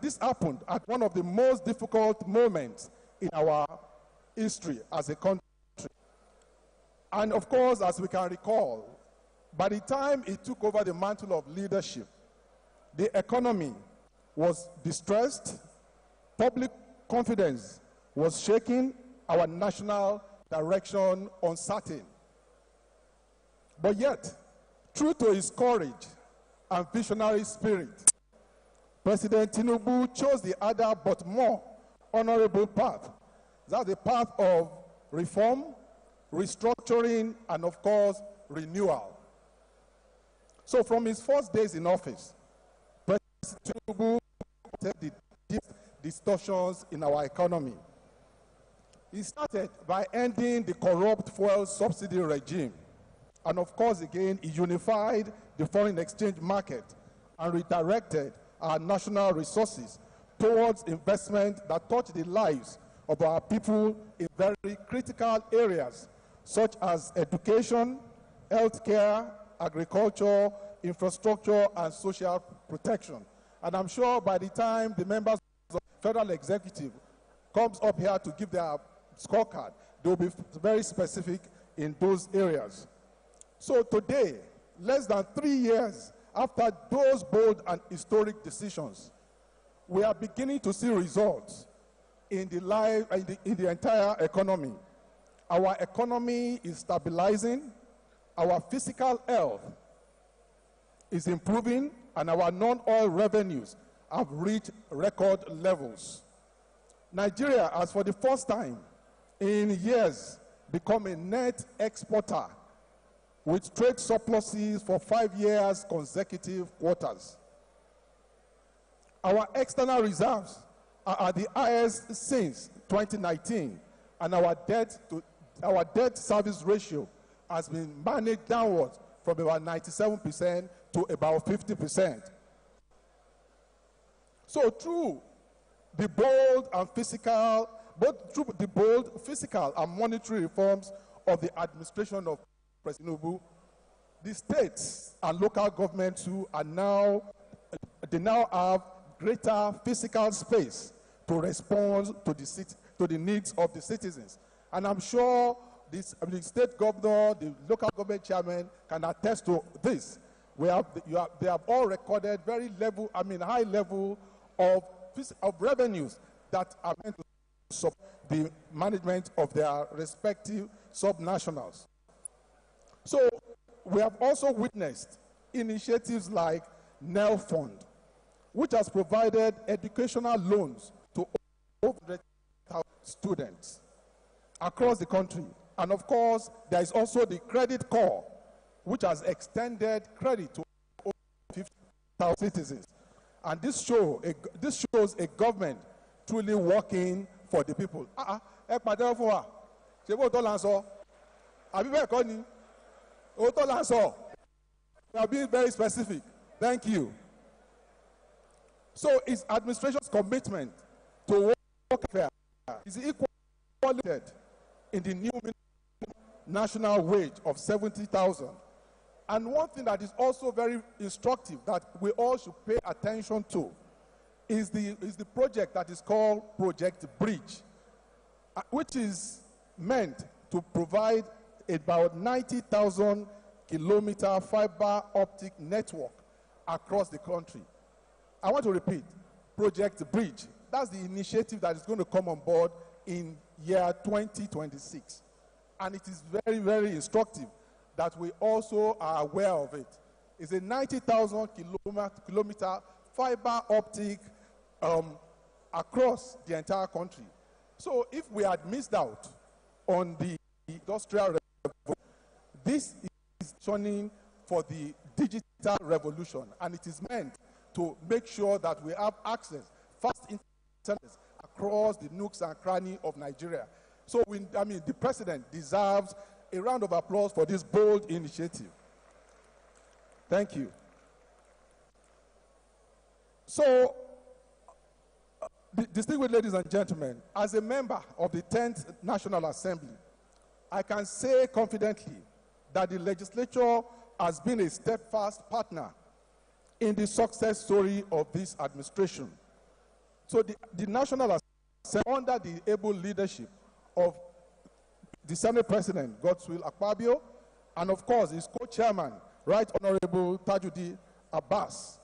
this happened at one of the most difficult moments in our history as a country. And of course, as we can recall, by the time he took over the mantle of leadership, the economy was distressed, public confidence was shaking, our national direction uncertain. But yet, true to his courage and visionary spirit, President Tinubu chose the other but more honorable path. That's the path of reform, restructuring, and of course, renewal. So from his first days in office, President Tinubu the deep distortions in our economy. He started by ending the corrupt fuel subsidy regime. And of course, again, he unified the foreign exchange market and redirected our national resources towards investment that touched the lives of our people in very critical areas, such as education, healthcare, agriculture, infrastructure, and social protection. And I'm sure by the time the members of the federal executive comes up here to give their scorecard, they will be very specific in those areas. So today, less than 3 years after those bold and historic decisions, we are beginning to see results in the entire economy. Our economy is stabilizing, our physical health is improving, and our non-oil revenues have reached record levels. Nigeria has, for the first time in years, become a net exporter with trade surpluses for 5 years consecutive quarters. Our external reserves are at the highest since 2019, and our debt service ratio has been managed downwards from about 97% to about 50%. So through the bold physical and monetary reforms of the administration of President Tinubu, the states and local governments who are now have greater physical space to respond to the needs of the citizens. And I'm sure the state governor, the local government chairman can attest to this. They have all recorded high level of revenues that are meant to support the management of their respective subnationals. So we have also witnessed initiatives like NEL Fund, which has provided educational loans to over 100,000 students across the country. And of course, there is also the Credit Corps, which has extended credit to over 50,000 citizens. And this shows a government truly working for the people. We are being very specific. Thank you. So its administration's commitment to warfare is equally in the new national wage of 70,000. And one thing that is also very instructive that we all should pay attention to is the project that is called Project Bridge, which is meant to provide about 90,000 kilometer fiber optic network across the country. I want to repeat, Project Bridge. That's the initiative that is going to come on board in year 2026. And it is very, very instructive that we also are aware of it. It's a 90,000 kilometer fiber optic across the entire country. So if we had missed out on the industrial revolution, this is turning for the digital revolution, and it is meant to make sure that we have access, fast internet across the nooks and crannies of Nigeria. So the president deserves a round of applause for this bold initiative. Thank you. So, distinguished ladies and gentlemen, as a member of the 10th National Assembly, I can say confidently that the legislature has been a steadfast partner in the success story of this administration. So the National Assembly, under the able leadership of the Senate President, Godswill Akpabio, and of course his co-chairman, Right Honorable Tajuddin Abbas,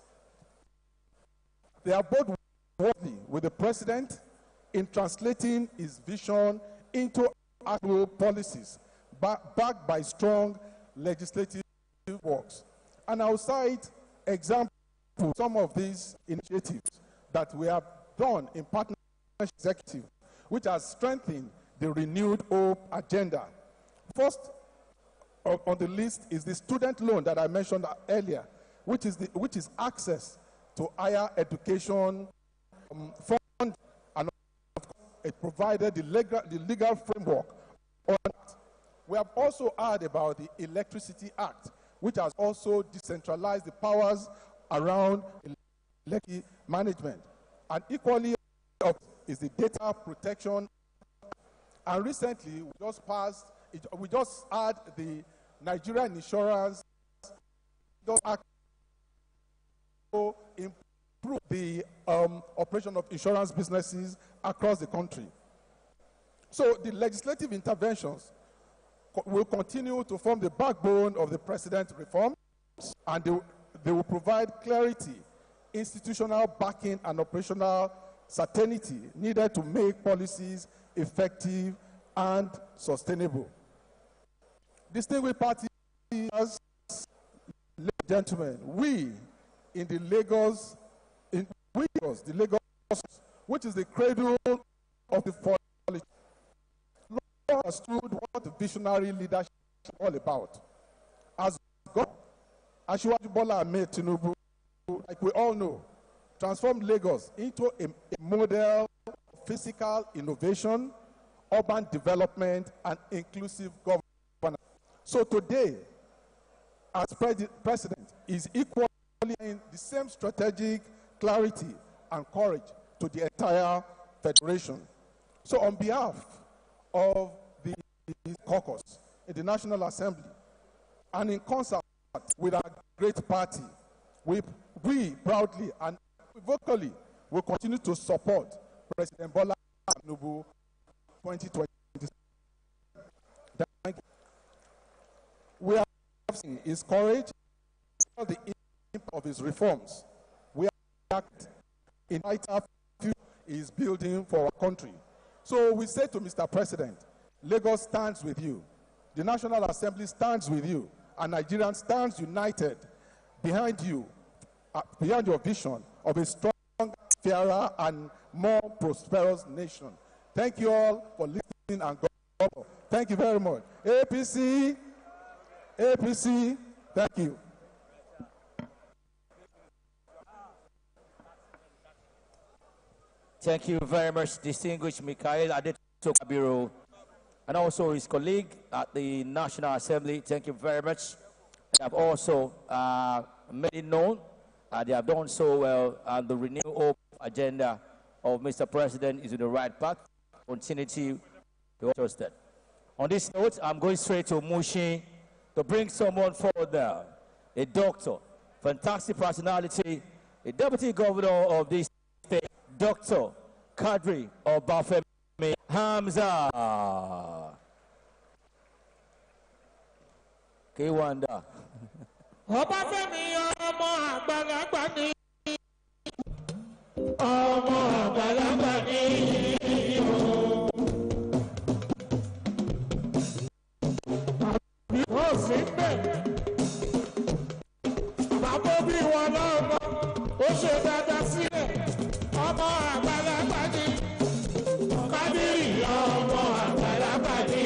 they are both working with the President in translating his vision into actual policies backed by strong legislative works. And I'll cite examples of some of these initiatives that we have done in partnership with the executive, which has strengthened the renewed hope agenda. First on the list is the student loan that I mentioned earlier, which is access to higher education fund, and of course, it provided the legal framework on that. We have also heard about the Electricity Act, which has also decentralized the powers around electricity management. And equally is the Data Protection. And recently, we just had the Nigerian Insurance Act to improve the operation of insurance businesses across the country. So the legislative interventions will continue to form the backbone of the President's reforms, and they will provide clarity, institutional backing, and operational certainty needed to make policies effective and sustainable. Distinguished party leaders, ladies and gentlemen, we in the Lagos, which is the cradle of the politics, understood what the visionary leadership is all about. As God, Asiwaju Bola Ahmed Tinubu, like we all know, transformed Lagos into a model of physical innovation, urban development, and inclusive governance. So today, as President, is equally in the same strategic clarity and courage to the entire Federation. So on behalf of the caucus in the National Assembly, and in concert with our great party, we proudly and vocally will continue to support President Bola Tinubu 2020. Thank you. We are seeing his courage, the impact of his reforms. We are in vital future he is building for our country. So we say to Mr. President, Lagos stands with you, the National Assembly stands with you, and Nigeria stands united behind you, behind your vision of a strong, fairer, and more prosperous nation. Thank you all for listening, and God. Thank you very much. APC, APC, thank you. Thank you very much, distinguished Mikhail Adetokabiru, and also his colleague at the National Assembly. Thank you very much. They have also made it known. They have done so well, and the Renew Hope agenda of Mr. President is in the right path. Continuity to trusted. On this note, I'm going straight to Mushi to bring someone forward there. A doctor, fantastic personality, a deputy governor of this state, Dr. Kadri Obafemi Hamza. Kwanda. Obafemi ọmọ àgbàlagbà ni. Ọmọ àgbàlagbà ni. Ó sì bẹ̀. Bàbá bí wọn lọ́mọ, ó ṣe dáadáa sílẹ̀. Ọmọ àgbàlagbà ni. Kádìrì ọmọ àgbàlagbà ni.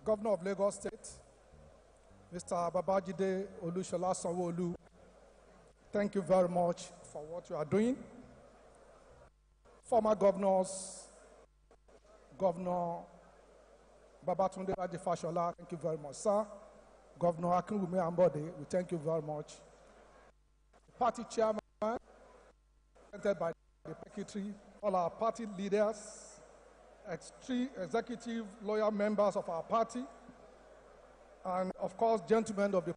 Governor of Lagos State, Mr. Babajide Olushola Sanwo-Olu, thank you very much for what you are doing. Former governors, Governor Babatunde Raji Fashola, thank you very much, sir. Governor Akinwumi Ambode, we thank you very much. party chairman, represented by the secretary, all our party leaders, executive loyal members of our party, and of course, gentlemen of the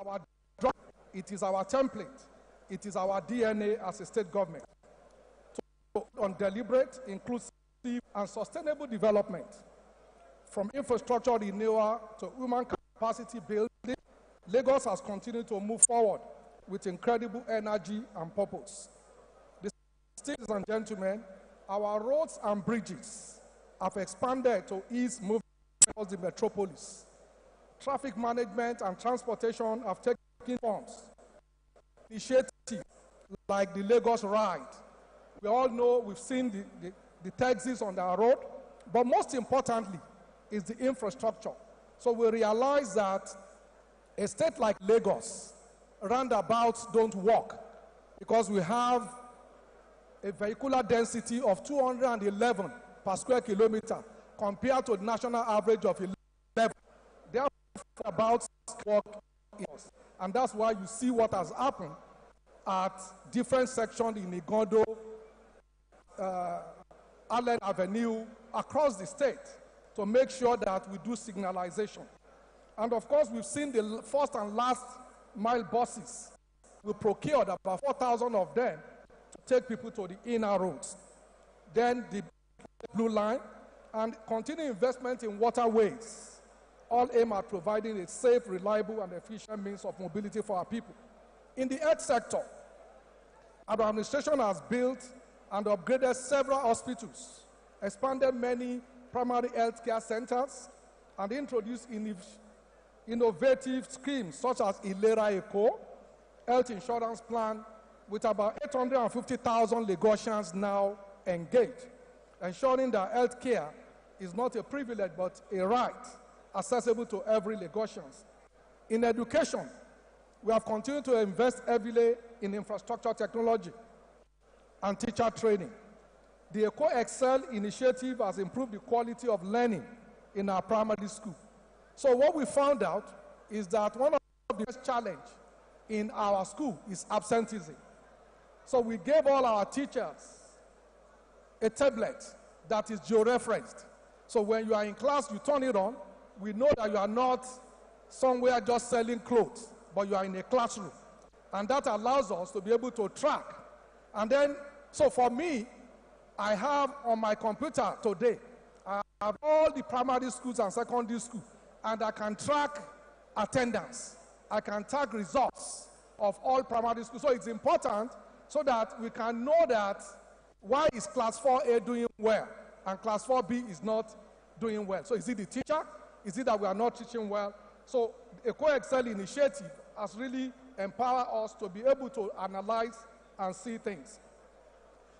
our drug, it is our template, it is our DNA as a state government on deliberate, inclusive, and sustainable development, from infrastructure renewal to human capacity building. Lagos has continued to move forward with incredible energy and purpose. Ladies and gentlemen, our roads and bridges have expanded to ease movement across the metropolis. Traffic management and transportation have taken forms. Initiatives like the Lagos Ride. We all know, we've seen the taxis on our road, but most importantly is the infrastructure. So we realize that a state like Lagos, roundabouts don't work because we have a vehicular density of 211 per square kilometer compared to the national average of 11. Therefore, about work, and that's why you see what has happened at different sections in Igondo, Allen Avenue, across the state, to make sure that we do signalization. And of course, we've seen the first and last mile buses. We procured about 4,000 of them to take people to the inner roads. Then the Blue Line, and continued investment in waterways, all aim at providing a safe, reliable, and efficient means of mobility for our people. In the health sector, our administration has built and upgraded several hospitals, expanded many primary health care centers, and introduced innovative schemes such as Ilera Eco, health insurance plan, with about 850,000 Lagosians now engaged, ensuring that health care is not a privilege but a right, accessible to every Lagosian. In education, we have continued to invest heavily in infrastructure technology and teacher training. The Eco Excel initiative has improved the quality of learning in our primary school. So what we found out is that one of the biggest challenges in our school is absenteeism. So we gave all our teachers a tablet that is georeferenced. So when you are in class, you turn it on. We know that you are not somewhere just selling clothes, but you are in a classroom. And that allows us to be able to track. And then, so for me, I have on my computer today, I have all the primary schools and secondary schools, and I can track attendance. I can track results of all primary schools. So it's important so that we can know that why is class 4A doing well and class 4B is not doing well. So is it the teacher? Is it that we are not teaching well? So the Eco Excel initiative has really empowered us to be able to analyze and see things.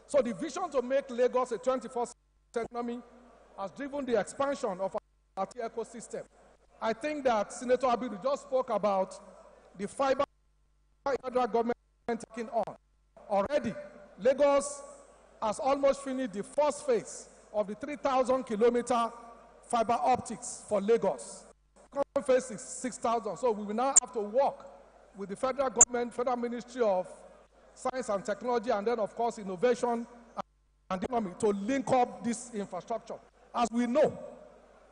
So the vision to make Lagos a 21st century economy has driven the expansion of our ecosystem. I think that Senator Abidu just spoke about the fiber federal government taking on. Already, Lagos has almost finished the first phase of the 3,000 kilometer fiber optics for Lagos. phase is 6,000. So we will now have to work with the federal government, Federal Ministry of Science and Technology, and then, of course, Innovation and Economy to link up this infrastructure. As we know,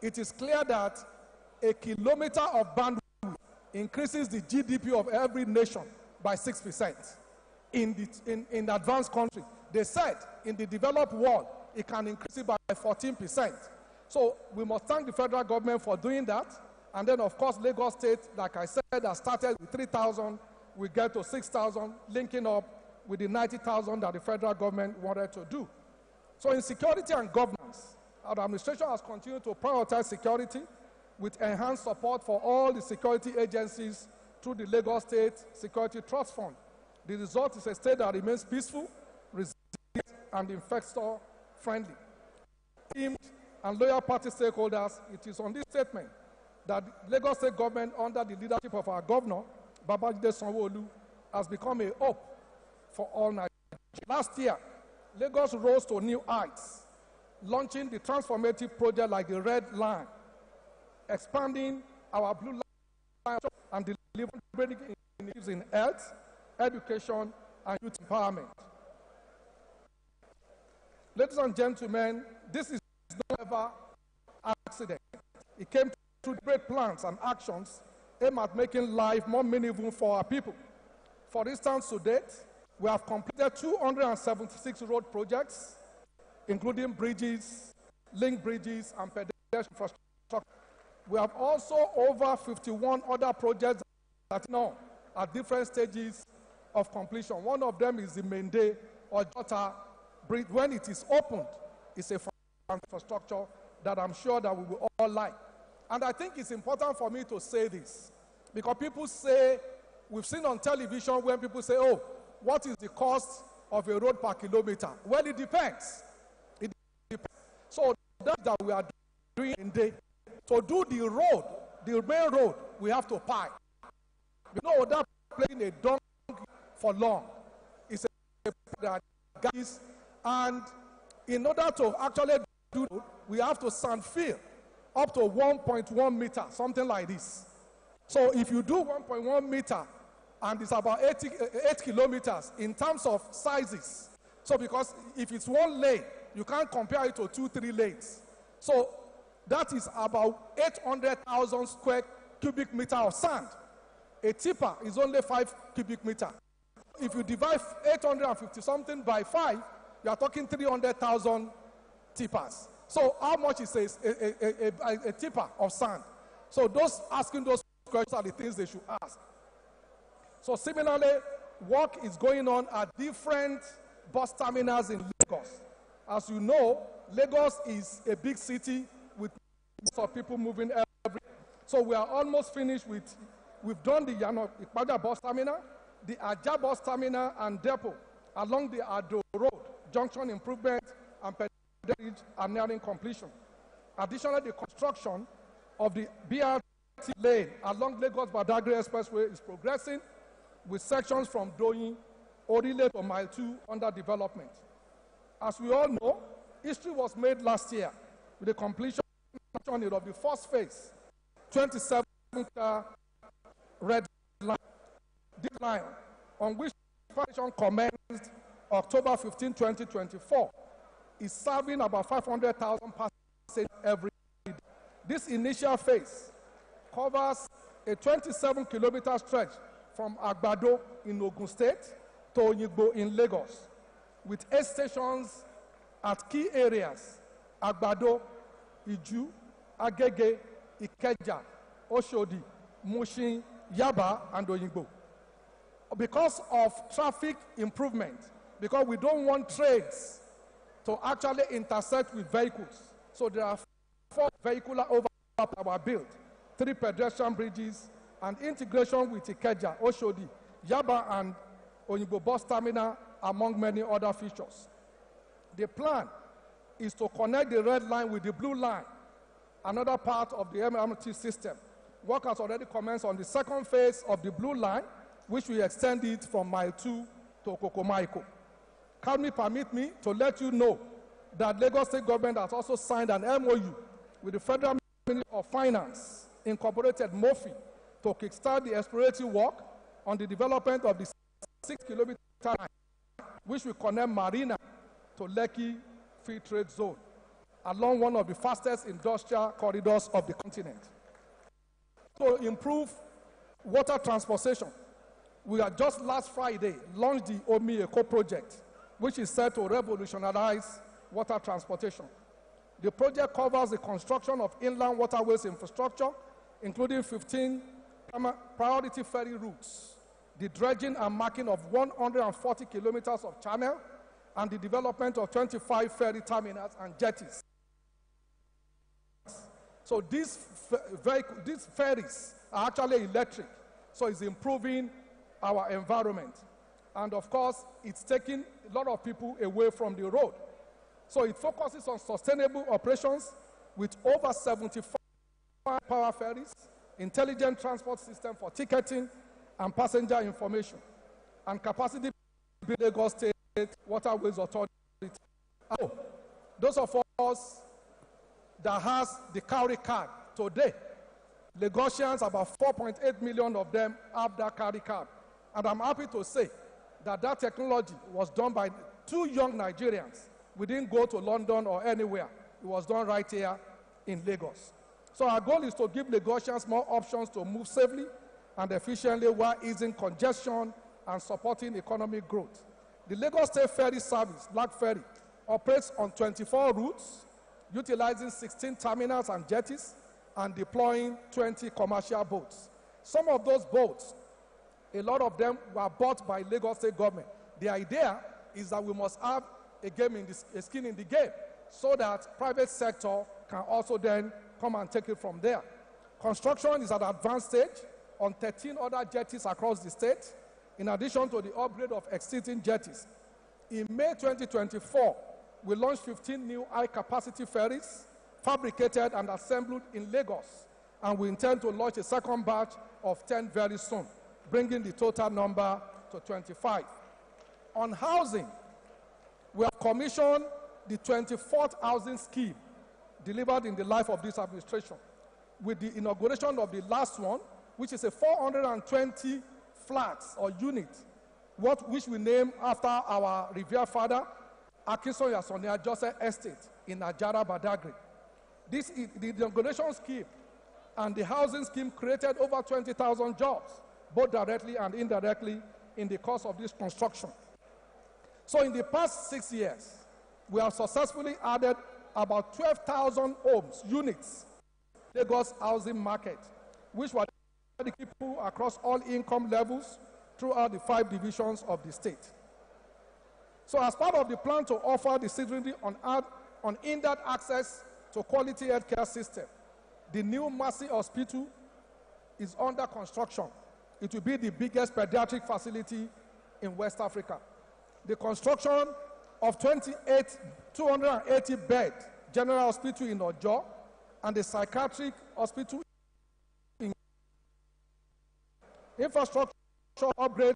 it is clear that a kilometer of bandwidth increases the GDP of every nation by 6%. In the advanced country, they said in the developed world, it can increase it by 14%. So we must thank the federal government for doing that. And then, of course, Lagos State, like I said, has started with 3,000. We get to 6,000, linking up with the 90,000 that the federal government wanted to do. So in security and governance, our administration has continued to prioritize security with enhanced support for all the security agencies through the Lagos State Security Trust Fund. The result is a state that remains peaceful, resilient, and investor-friendly. Teamed and loyal party stakeholders, it is on this statement that Lagos State government, under the leadership of our governor, Babajide Sanwo-Olu, has become a hope for all Nigerians. Last year, Lagos rose to new heights, launching the transformative project like the Red Line, expanding our Blue Line and delivering initiatives in health, education, and youth empowerment. Ladies and gentlemen, this is no ever accident. It came through great plans and actions aimed at making life more meaningful for our people. For instance, to date, we have completed 276 road projects, including bridges, link bridges, and pedestrian infrastructure. We have also over 51 other projects that are now at different stages of completion. One of them is the Mende or Jota Bridge. When it is opened, it's a infrastructure that I'm sure that we will all like. And I think it's important for me to say this, because people say, we've seen on television when people say, oh, what is the cost of a road per kilometer? Well, it depends. It depends. So that we are doing in day, to do the road, the main road, we have to pay. You know, that playing a donkey for long. It's a that guys, and in order to actually do it, we have to sand fill up to 1.1 meter, something like this. So if you do 1.1 meter, and it's about 8 kilometers in terms of sizes. So because if it's one lane, you can't compare it to 2-3 lanes. So that is about 800,000 square cubic meter of sand. A tipper is only 5 cubic meter. If you divide 850 something by 5, you are talking 300,000 tippers. So how much is a tipper of sand? So those asking those questions are the things they should ask. So similarly, work is going on at different bus terminals in Lagos. As you know, Lagos is a big city with lots of people moving every day. So we are almost finished with, we've done the Ikpaja bus terminal, the Aja bus terminal and depot along the Ado Road, junction improvement and pedestrian are nearing completion. Additionally, the construction of the BRT lane along Lagos-Badagry Expressway is progressing, with sections from Doyin, Orile to Mile 2 under development. As we all know, history was made last year with the completion of the first phase, 27 red line. This line, on which construction commenced October 15, 2024, is serving about 500,000 passengers every day. This initial phase covers a 27-kilometer stretch from Agbado in Ogun State to Onyigbo in Lagos, with 8 stations at key areas: Agbado, Iju, Agege, Ikeja, Oshodi, Mushin, Yaba, and Onyigbo. Because of traffic improvement, because we don't want trains to actually intersect with vehicles, so there are 4 vehicular overlaps that were built, 3 pedestrian bridges, and integration with Ikeja, Oshodi, Yaba, and Onyigbo bus terminal, among many other features. The plan is to connect the red line with the blue line, another part of the MRT system. Work has already commenced on the second phase of the blue line, which will extend it from Mile 2 to Kokomaiko. Kindly permit me to let you know that Lagos State government has also signed an MOU with the Federal Ministry of Finance incorporated MOFI to kickstart the exploratory work on the development of the 6-kilometer line, which will connect Marina to Lekki Free Trade Zone, along one of the fastest industrial corridors of the continent. To improve water transportation, we have just last Friday launched the Omi Eco project, which is set to revolutionize water transportation. The project covers the construction of inland waterways infrastructure, including 15 priority ferry routes, the dredging and marking of 140 kilometers of channel, and the development of 25 ferry terminals and jetties. So these ferries are actually electric, so it's improving our environment. And of course, it's taking a lot of people away from the road. So it focuses on sustainable operations with over 75 power ferries, intelligent transport system for ticketing and passenger information, and capacity building Lagos State Waterways Authority. Oh, those of us that has the Cowrie card today, Lagosians, about 4.8 million of them have that Cowrie card. And I'm happy to say that that technology was done by 2 young Nigerians. We didn't go to London or anywhere. It was done right here in Lagos. So our goal is to give Lagosians more options to move safely and efficiently while easing congestion and supporting economic growth. The Lagos State Ferry Service, Black Ferry, operates on 24 routes, utilizing 16 terminals and jetties, and deploying 20 commercial boats. Some of those boats, a lot of them were bought by Lagos State government. The idea is that we must have a skin in the game so that private sector can also then come and take it from there. Construction is at an advanced stage on 13 other jetties across the state, in addition to the upgrade of existing jetties. In May 2024, we launched 15 new high-capacity ferries fabricated and assembled in Lagos, and we intend to launch a second batch of 10 very soon, bringing the total number to 25. On housing, we have commissioned the 24th housing scheme delivered in the life of this administration, with the inauguration of the last one, which is a 420 flats or units, which we name after our revered father, Akinsoya Sonia Joseph Estate in Ajara, Badagry. This is the inauguration scheme, and the housing scheme created over 20,000 jobs, both directly and indirectly, in the course of this construction. So in the past 6 years, we have successfully added about 12,000 homes, units, Lagos housing market, which were the people across all income levels throughout the 5 divisions of the state. So as part of the plan to offer the citizenry unhindered access to quality healthcare system, the new Mercy Hospital is under construction. It will be the biggest pediatric facility in West Africa. The construction of 280-bed general hospital in Ojo and the psychiatric hospital in infrastructure upgrades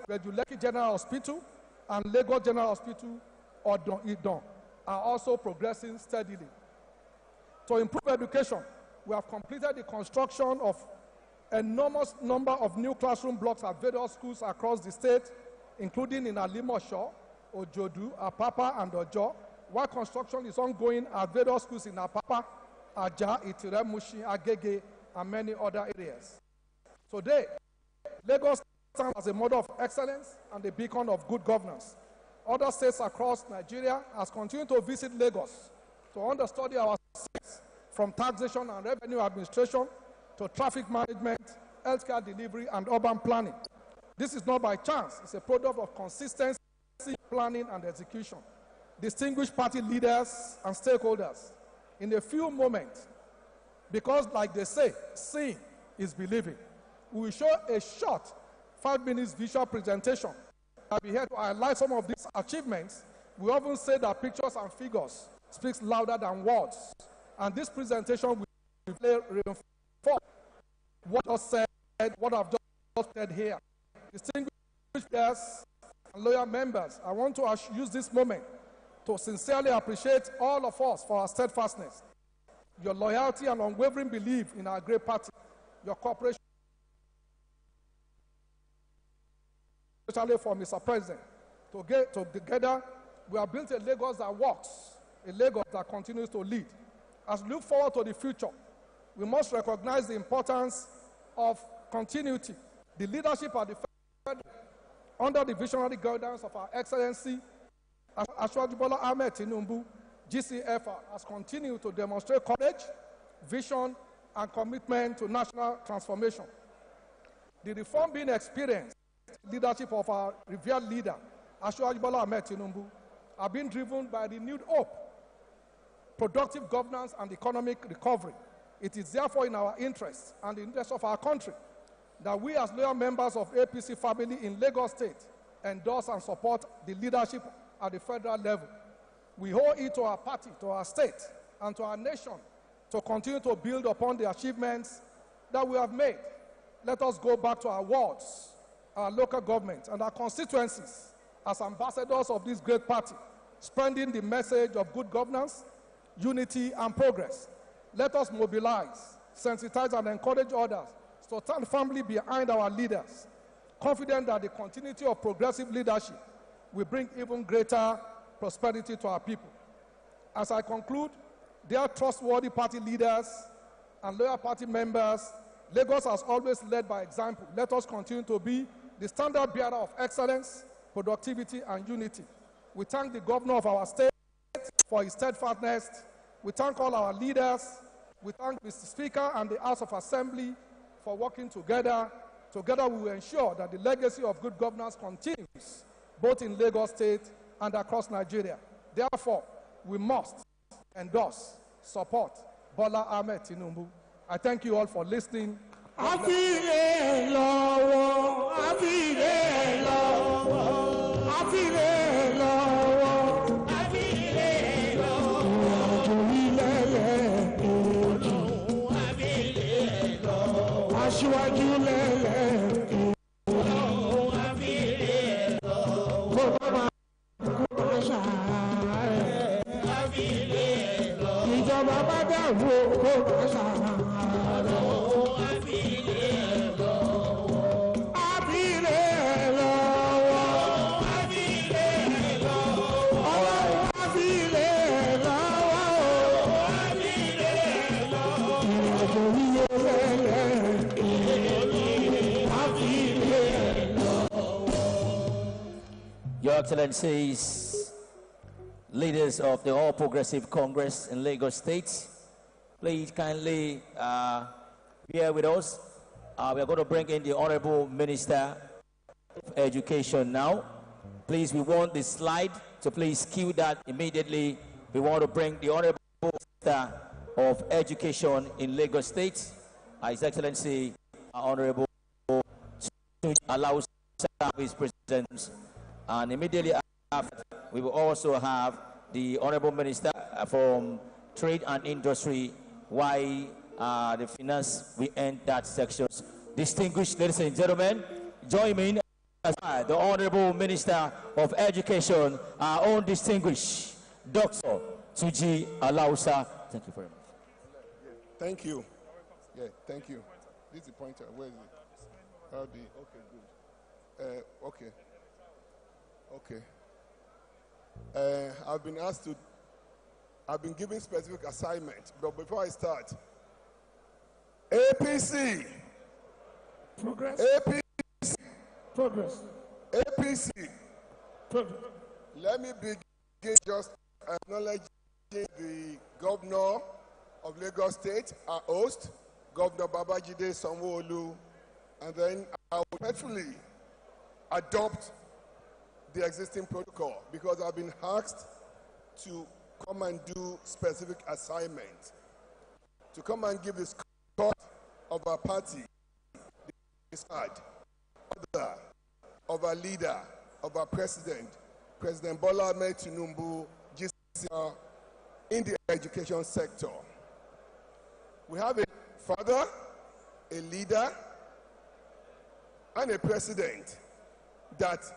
at Lekki General Hospital and Lagos General Hospital Odon are also progressing steadily. To improve education, we have completed the construction of enormous number of new classroom blocks at various schools across the state, including in Alimosho, Ojodu, Apapa, and Ojo, while construction is ongoing at various schools in Apapa, Aja, Itire, Mushi, Agege, and many other areas. Today, Lagos stands as a model of excellence and a beacon of good governance. Other states across Nigeria has continued to visit Lagos to understudy our states, from taxation and revenue administration to traffic management, healthcare delivery, and urban planning. This is not by chance. It's a product of consistency, planning, and execution. Distinguished party leaders and stakeholders, in a few moments, because like they say, seeing is believing, we will show a short 5-minute visual presentation. I'll be here to highlight some of these achievements. We often say that pictures and figures speak louder than words, and this presentation will reinforce what I've said, what I've just said here. Distinguished guests and loyal members, I want to use this moment to sincerely appreciate all of us for our steadfastness your loyalty and unwavering belief in our great party, your cooperation, especially for Mr. President. Together, we have built a Lagos that works, a Lagos that continues to lead. As we look forward to the future, we must recognize the importance of continuity. The leadership at the federal, under the visionary guidance of our Excellency, Asiwaju Bola Ahmed Tinubu, GCFR, has continued to demonstrate courage, vision, and commitment to national transformation. The reform being experienced, leadership of our revered leader, Asiwaju Bola Ahmed Tinubu, are being driven by renewed hope, productive governance, and economic recovery. It is therefore in our interest and the interest of our country that we as loyal members of APC family in Lagos State endorse and support the leadership at the federal level. We owe it to our party, to our state, and to our nation to continue to build upon the achievements that we have made. Let us go back to our wards, our local government, and our constituencies as ambassadors of this great party, spreading the message of good governance, unity, and progress. Let us mobilize, sensitize, and encourage others to stand firmly behind our leaders, confident that the continuity of progressive leadership will bring even greater prosperity to our people. As I conclude, dear trustworthy party leaders and loyal party members, Lagos has always led by example. Let us continue to be the standard bearer of excellence, productivity, and unity. We thank the governor of our state for his steadfastness. We thank all our leaders. We thank Mr. Speaker and the House of Assembly for working together. Together we will ensure that the legacy of good governance continues, both in Lagos State and across Nigeria. Therefore, we must endorse, support Bola Ahmed Tinubu. I thank you all for listening. Your Excellencies, leaders of the All Progressive Congress in Lagos State, please kindly bear with us. We are going to bring in the Honorable Minister of Education now. Please, we want the slide, so please cue that immediately. We want to bring the Honorable Minister of Education in Lagos State, His Excellency Honorable allows his presence. And immediately after, we will also have the Honorable Minister from Trade and Industry, why the finance, we end that section. Distinguished ladies and gentlemen, join me as the Honorable Minister of Education, our own distinguished Dr. Tuji Alausa. Thank you very much. Thank you. Yeah, thank you. This is the pointer. Where is it? Okay, good. Okay. I've been given specific assignments, but before I start, APC. Progress. APC. Progress. APC. Progress. Let me begin just acknowledging the governor of Lagos State, our host, Governor Babajide Sanwo-Olu, and then I will hopefully adopt the existing protocol because I've been asked to come and do specific assignments, to come and give the score of our party, the side, of our leader, of our president, President Bola Ahmed Tinubu, in the education sector. We have a father, a leader, and a president that